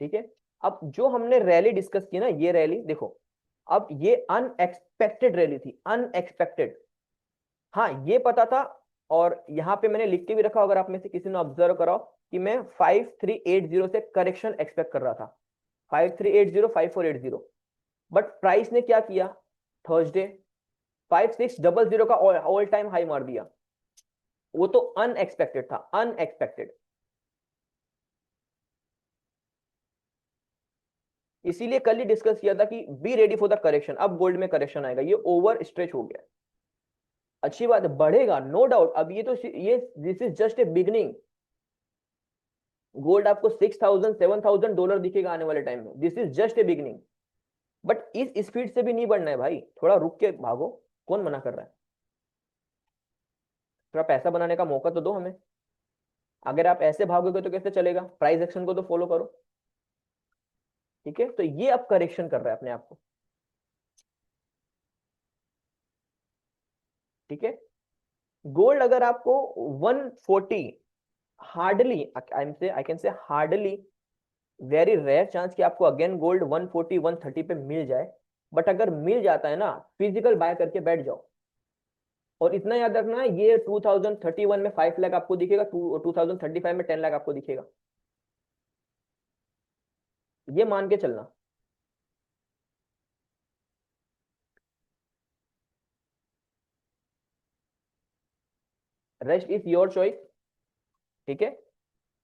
ठीक है, अब जो हमने रैली डिस्कस की ना, ये रैली देखो, अब ये अनएक्सपेक्टेड रैली थी, अनएक्सपेक्टेड। हाँ, ये पता था, और यहां पे मैंने लिख के भी रखा, अगर आप में से किसी ने ऑब्जर्व कराओ, कि मैं 5380 से करेक्शन एक्सपेक्ट कर रहा था, 5380, 5480। बट प्राइस ने क्या किया, थर्सडे 5600 का ऑल टाइम हाई मार दिया। वो तो अनएक्सपेक्टेड था, अनएक्सपेक्टेड। इसीलिए कल ही डिस्कस किया था कि be ready for the correction, अब गोल्ड में करेक्शन आएगा, ये ओवर स्ट्रेच हो गया। अच्छी बात है, बढ़ेगा नो डाउट। अब ये तो ये this is just a beginning. Gold आपको $6,000 $7,000 दिखेगा आने वाले टाइम में, this is just a beginning. But इस स्पीड से भी नहीं बढ़ना है भाई, थोड़ा रुक के भागो। कौन मना कर रहा है? थोड़ा पैसा बनाने का मौका तो दो हमें। अगर आप ऐसे भागोगे तो कैसे चलेगा? प्राइस एक्शन को तो फॉलो करो। ठीक है, तो ये अब करेक्शन कर रहा है अपने आप को। ठीक है, गोल्ड अगर आपको 140, hardly I can say hardly, very rare chance कि आपको अगेन गोल्ड 140 130 पे मिल जाए। बट अगर मिल जाता है ना, फिजिकल बाय करके बैठ जाओ। और इतना याद रखना, ये 2031 में 5 लाख आपको दिखेगा, 2035 में 10 लाख आपको दिखेगा। ये मान के चलना। Rest is your choice. ठीक है,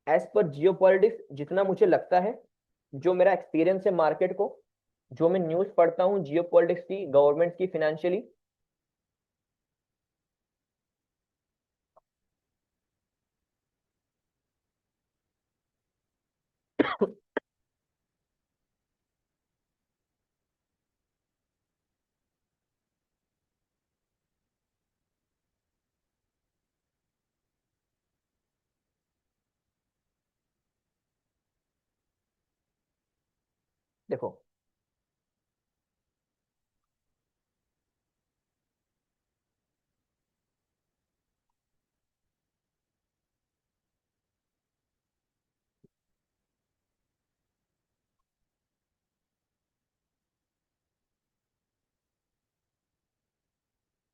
एज पर जियो पॉलिटिक्स जितना मुझे लगता है, जो मेरा एक्सपीरियंस है मार्केट को, जो मैं न्यूज पढ़ता हूँ जियो पॉलिटिक्स की, गवर्नमेंट की, फाइनेंशियली। देखो,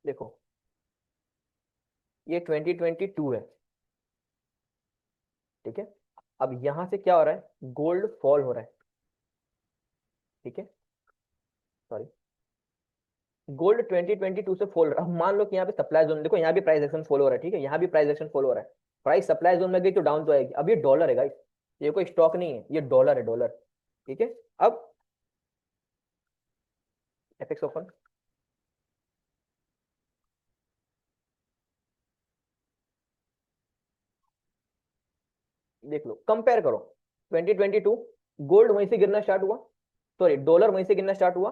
देखो, ये 2022 है। ठीक है, अब यहां से क्या हो रहा है? गोल्ड फॉल हो रहा है। ठीक है, सॉरी, गोल्ड 2022 से फॉल रहा है। अब मान लो कि यहाँ पे सप्लाई जोन, देखो यहाँ भी प्राइस एक्शन फॉलो हो रहा है। ठीक है, यहाँ भी प्राइस एक्शन फॉलो हो रहा है। प्राइस सप्लाई जोन में गई तो डाउन तो आएगी। अब ये डॉलर है गाइस, ये कोई स्टॉक नहीं है, ये डॉलर है, डॉलर। ठीक है, अब एफएक्स ओपन, देख लो, कंपेयर करो। 2022 गोल्ड वहीं से गिरना स्टार्ट हुआ, सॉरी डॉलर वहीं से गिरना स्टार्ट हुआ।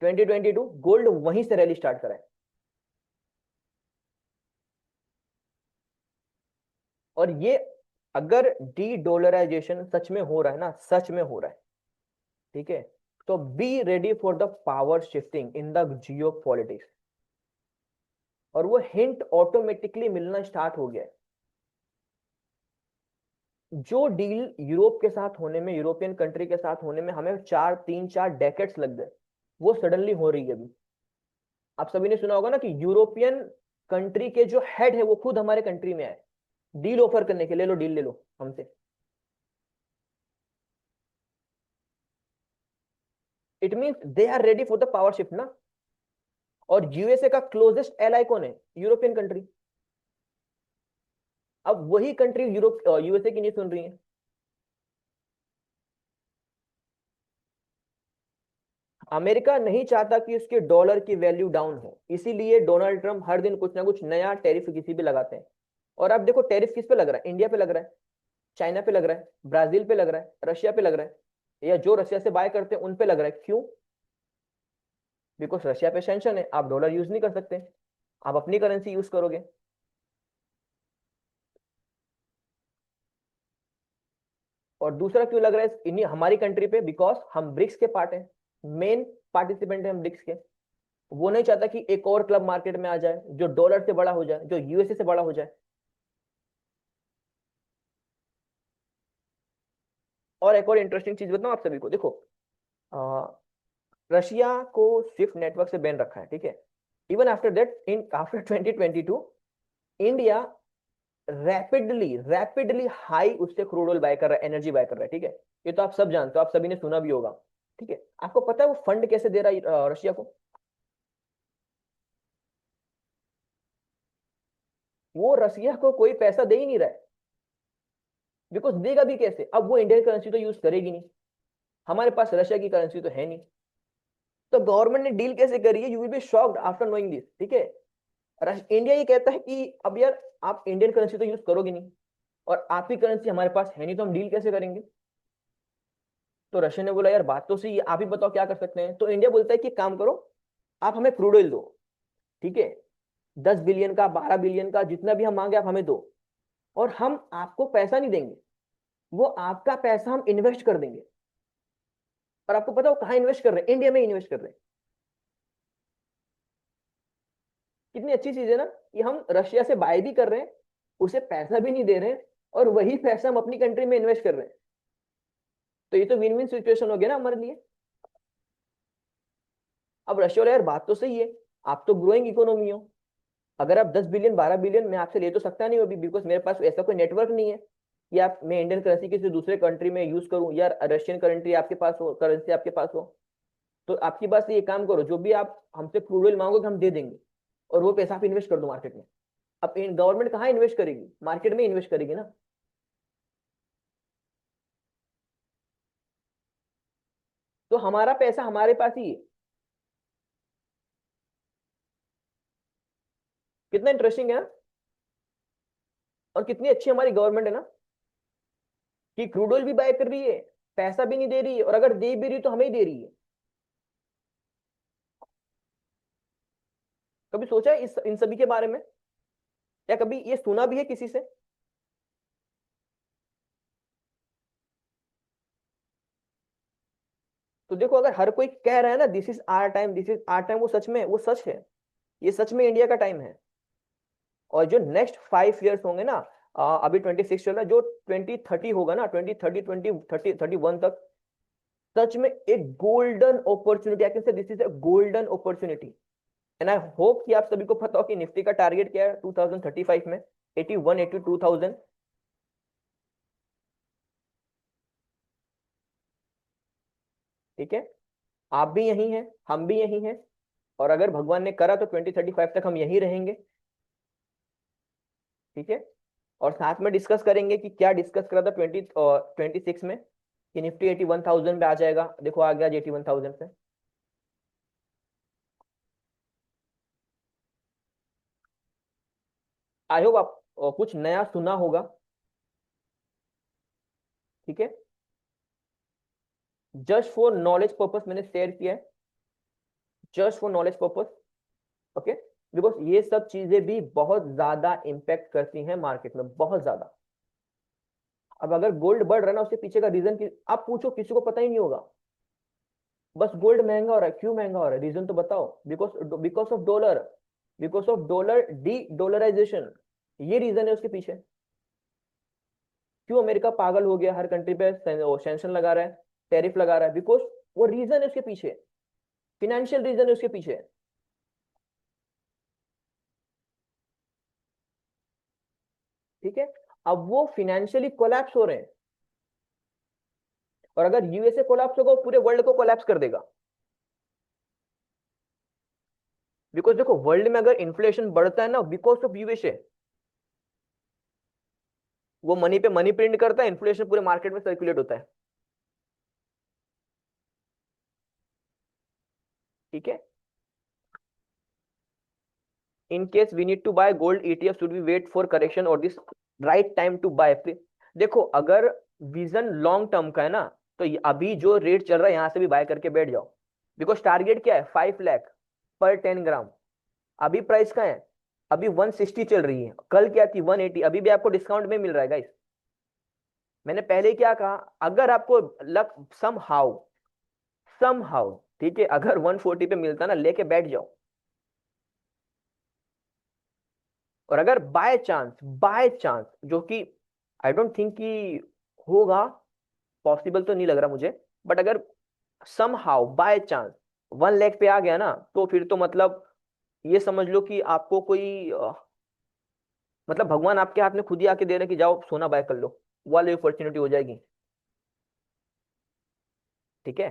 2022 गोल्ड वहीं से रैली स्टार्ट करा है। और ये अगर डी डॉलराइजेशन सच में हो रहा है ना, सच में हो रहा है, ठीक है, तो be ready for the power shifting in the Jio politics. और वो हिंट ऑटोमेटिकली मिलना स्टार्ट हो गया है। जो डील यूरोप के साथ होने में, यूरोपियन कंट्री के साथ होने में हमें 3 4 डेकेड्स लग गए, वो सडनली हो रही है अभी। आप सभी ने सुना होगा ना कि यूरोपियन कंट्री के जो हेड है वो खुद हमारे कंट्री में आए डील ऑफर करने के, ले लो डील ले लो हमसे। It means they are ready for the power shift ना। और यूएसए का क्लोजेस्ट एलाई कौन है? European country. अब वही कंट्री यूरोप यूएसए की नहीं सुन रही है। अमेरिका नहीं चाहता कि उसके डॉलर की वैल्यू डाउन हो, इसीलिए डोनाल्ड ट्रंप हर दिन कुछ ना कुछ नया टैरिफ किसी पे लगाते हैं। और अब देखो टैरिफ किस पे लग रहा है? इंडिया पे लग रहा है, चाइना पे लग रहा है, ब्राजील पे लग रहा है, रशिया पे लग रहा है, या जो रशिया से बाय करते हैं उन पे लग रहा है। क्यों? बिकॉज रशिया पे सेंशन है, आप डॉलर यूज नहीं कर सकते, आप अपनी करेंसी यूज करोगे। और दूसरा क्यों लग रहा है इन्हीं हमारी कंट्री पे? बिकॉज हम ब्रिक्स के पार्ट हैं, मेन पार्टिसिपेंट हैं हम ब्रिक्स के। वो नहीं चाहता कि एक और क्लब मार्केट में आ जाए जो डॉलर से बड़ा हो जाए, जो यूएसए से बड़ा हो जाए। और एक और इंटरेस्टिंग चीज बताऊं आप सभी को, देखो, रशिया को स्विफ्ट नेटवर्क से बैन रखा है। ठीक है, even after that, in after 2022 India rapidly rapidly high उससे क्रूड ऑयल बाय कर रहा है, एनर्जी बाय कर रहा है। ठीक है, ये तो आप सब जानते हो, आप सभी ने सुना भी होगा। ठीक है, आपको पता है वो फंड कैसे दे रहा है रशिया को? वो रसिया को कोई पैसा दे ही नहीं रहा है। बिकॉज देगा भी कैसे? अब वो इंडियन करेंसी तो यूज करेगी नहीं, हमारे पास रशिया की करेंसी तो है नहीं। तो गवर्नमेंट ने डील कैसे करी है? You will be shocked after knowing this. ठीक है, इंडिया ये कहता है कि अब यार आप इंडियन करेंसी तो यूज करोगे नहीं, और आपकी करेंसी हमारे पास है नहीं, तो हम डील कैसे करेंगे? तो रशिया ने बोला यार बात तो सही है, आप ही बताओ क्या कर सकते हैं। तो इंडिया बोलता है कि एक काम करो, आप हमें क्रूड ऑयल दो, ठीक है, 10 बिलियन का, 12 बिलियन का, जितना भी हम मांगे आप हमें दो, और हम आपको पैसा नहीं देंगे, वो आपका पैसा हम इन्वेस्ट कर देंगे। और आपको पता हो कहाँ इन्वेस्ट कर रहे हैं? इंडिया में इन्वेस्ट कर रहे हैं। कितनी अच्छी चीज है ना, कि हम रशिया से बाय भी कर रहे हैं, उसे पैसा भी नहीं दे रहे हैं, और वही पैसा हम अपनी कंट्री में इन्वेस्ट कर रहे हैं। तो ये तो विन विन सिचुएशन हो गया ना हमारे लिए। अब रशिया वाला यार बात तो सही है, आप तो ग्रोइंग इकोनॉमी हो, अगर आप 10 बिलियन 12 बिलियन मैं आपसे ले तो सकता नहीं हो अभी, बिकॉज मेरे पास ऐसा कोई नेटवर्क नहीं है कि आप मैं इंडियन करेंसी किसी दूसरे कंट्री में यूज करूं, या रशियन करेंसी आपके पास हो, करेंसी आपके पास हो। तो आपकी बात से ये काम करो, जो भी आप हमसे क्रूड ऑयल मांगोगे हम दे देंगे, और वो पैसा आप इन्वेस्ट कर दो मार्केट में। अब गवर्नमेंट कहाँ इन्वेस्ट करेगी? मार्केट में इन्वेस्ट करेगी ना। तो हमारा पैसा हमारे पास ही है। कितना इंटरेस्टिंग है ना, और कितनी अच्छी हमारी गवर्नमेंट है ना, कि क्रूड ऑयल भी बाय कर रही है, पैसा भी नहीं दे रही है, और अगर दे भी रही है तो हमें ही दे रही है। कभी सोचा है इस इन सभी के बारे में? या कभी ये सुना भी है किसी से? तो देखो, अगर हर कोई कह रहा है ना this is our time, this is our time, वो सच में वो सच है। ये सच में इंडिया का टाइम है। और जो नेक्स्ट 5 ईयर्स होंगे ना, अभी 26 चल रहा है, जो 2030 होगा ना, 2030 2031 तक, सच में एक गोल्डन अपॉर्चुनिटी, आई कैन से this is a golden opportunity. And I hope कि आप सभी को पता हो कि निफ्टी का टारगेट क्या है 2035 में, 81 82,000। ठीक है, आप भी यही हैं, हम भी यही हैं, और अगर भगवान ने करा तो 2035 तक हम यही रहेंगे। ठीक है, और साथ में डिस्कस करेंगे कि क्या डिस्कस करा था 26 में, कि निफ्टी 81,000 पे आ जाएगा। देखो आ गया आज 81,000 पे। आई होप आप कुछ नया सुना होगा। ठीक है, जस्ट फॉर नॉलेज पर्पस मैंने शेयर किया है, just for knowledge purpose. Okay, because ये सब चीजें भी बहुत ज्यादा इंपैक्ट करती हैं मार्केट में, बहुत ज्यादा। अब अगर गोल्ड बढ़ रहा है ना, उसके पीछे का रीजन की आप पूछो, किसी को पता ही नहीं होगा। बस गोल्ड महंगा हो रहा है, क्यों महंगा हो रहा है, रीजन तो बताओ। Because because of dollar, because of dollar de dollarization, ये रीजन है उसके पीछे। क्यों अमेरिका पागल हो गया, हर कंट्री पे सैंक्शन लगा रहा है, टैरिफ लगा रहा है? बिकॉज वो रीजन है उसके पीछे, फिनेंशियल रीजन है उसके पीछे। ठीक है, अब वो फिनेंशियली कोलैप्स हो रहे हैं, और अगर यूएसए कोलैप्स होगा वो पूरे वर्ल्ड को कोलैप्स कर देगा। बिकॉज देखो, वर्ल्ड में अगर इन्फ्लेशन बढ़ता है ना, बिकॉज ऑफ यूएसए, वो मनी पे मनी प्रिंट करता है, इन्फ्लेशन पूरे मार्केट में सर्कुलेट होता है। ठीक है, in case we need to buy gold ETF, should we wait for correction और this right time to buy? देखो, अगर विजन लॉन्ग टर्म का है ना, तो अभी जो रेट चल रहा है यहां से भी बाय करके बैठ जाओ। बिकॉज टारगेट क्या है? 5 लाख पर 10 ग्राम। अभी प्राइस का है, अभी 160 चल रही है, कल क्या थी 180, अभी भी आपको डिस्काउंट में मिल रहा है गाइस। मैंने पहले क्या कहा, अगर आपको लक सम हाउ, ठीक है, अगर 140 पे मिलता ना, लेके बैठ जाओ। और अगर बाय चांस जो कि आई डोंट थिंक कि होगा, पॉसिबल तो नहीं लग रहा मुझे, बट अगर somehow by chance 1 lakh पे आ गया ना, तो फिर तो मतलब ये समझ लो कि आपको कोई मतलब भगवान आपके हाथ में खुद ही आके दे रहे हैं कि जाओ सोना बाय कर लो, वो वाली अपॉर्चुनिटी हो जाएगी। ठीक है,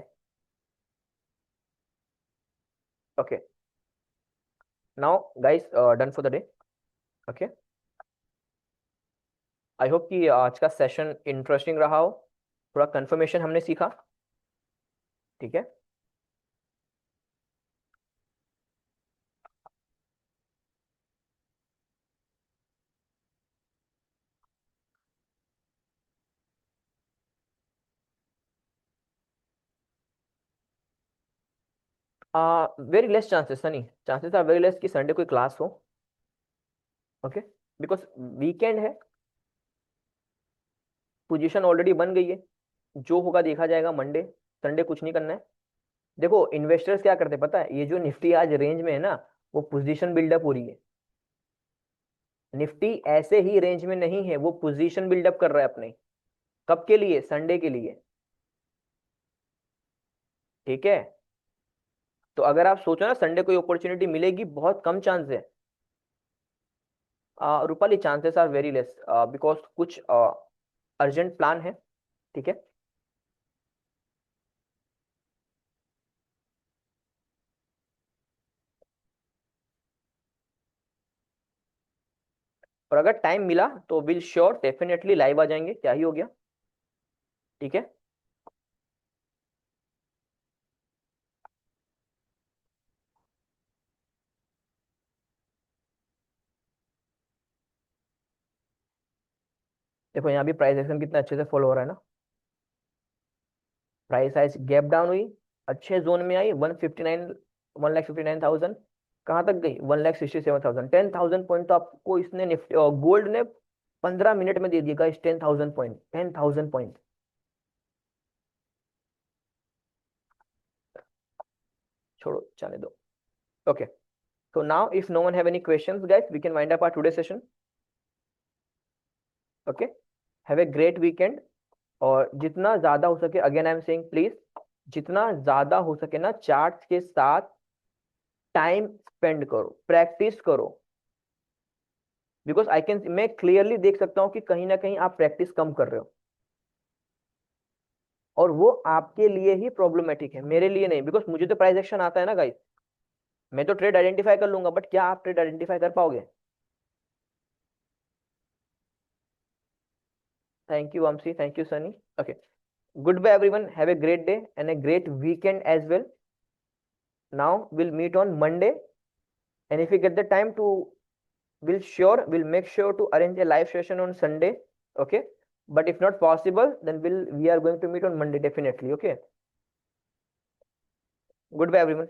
okay, now guys, done for the day. Okay, I hope कि आज का सेशन इंटरेस्टिंग रहा हो, थोड़ा कंफर्मेशन हमने सीखा। ठीक है, very less chances Sunny, chances are very less कि संडे कोई क्लास हो। ओके, बिकॉज वीकेंड है, पोजीशन ऑलरेडी बन गई है, जो होगा देखा जाएगा मंडे। संडे कुछ नहीं करना है। देखो इन्वेस्टर्स क्या करते हैं पता है, ये जो निफ्टी आज रेंज में है ना, वो पोजीशन बिल्डअप हो रही है। निफ्टी ऐसे ही रेंज में नहीं है, वो पोजीशन बिल्डअप कर रहा है अपने। कब के लिए? संडे के लिए। ठीक है, तो अगर आप सोचो ना संडे कोई अपॉर्चुनिटी मिलेगी, बहुत कम चांस है। Rupali chances are very less, because कुछ अर्जेंट प्लान है। ठीक है, और अगर टाइम मिला तो विल श्योर डेफिनेटली लाइव आ जाएंगे, क्या ही हो गया। ठीक है, देखो यहाँ भी प्राइस एक्शन कितना अच्छे से फॉलो हो रहा है ना। प्राइस आइज गैप डाउन हुई, अच्छे जोन में आई 159, 1,59,000। कहाँ तक गई? 1,67,000। 10,000 पॉइंट तो आपको इसने निफ्टी गोल्ड ने 15 मिनट में दे दिएगा, इस 10,000 पॉइंट, 10,000 पॉइंट। छोड़ो जाने दो। Okay, so now if no one have any questions guys, we can wind up our today session. Okay, have a great weekend। और जितना ज्यादा हो सके, again I am saying please, जितना ज्यादा हो सके ना चार्ट्स के साथ टाइम स्पेंड करो, प्रैक्टिस करो। बिकॉज आई कैन, मैं क्लियरली देख सकता हूँ कि कहीं ना कहीं आप प्रैक्टिस कम कर रहे हो, और वो आपके लिए ही प्रॉब्लमेटिक है, मेरे लिए नहीं। बिकॉज मुझे तो प्राइस एक्शन आता है ना गाइस, मैं तो ट्रेड आइडेंटिफाई कर लूंगा, बट क्या आप ट्रेड आइडेंटिफाई कर पाओगे? Thank you Vamshi, thank you Sunny. Okay, goodbye everyone, have a great day and a great weekend as well। Now we'll meet on Monday, and if we get the time to, we'll make sure to arrange a live session on Sunday। Okay, but if not possible, then we are going to meet on Monday definitely। Okay, goodbye everyone।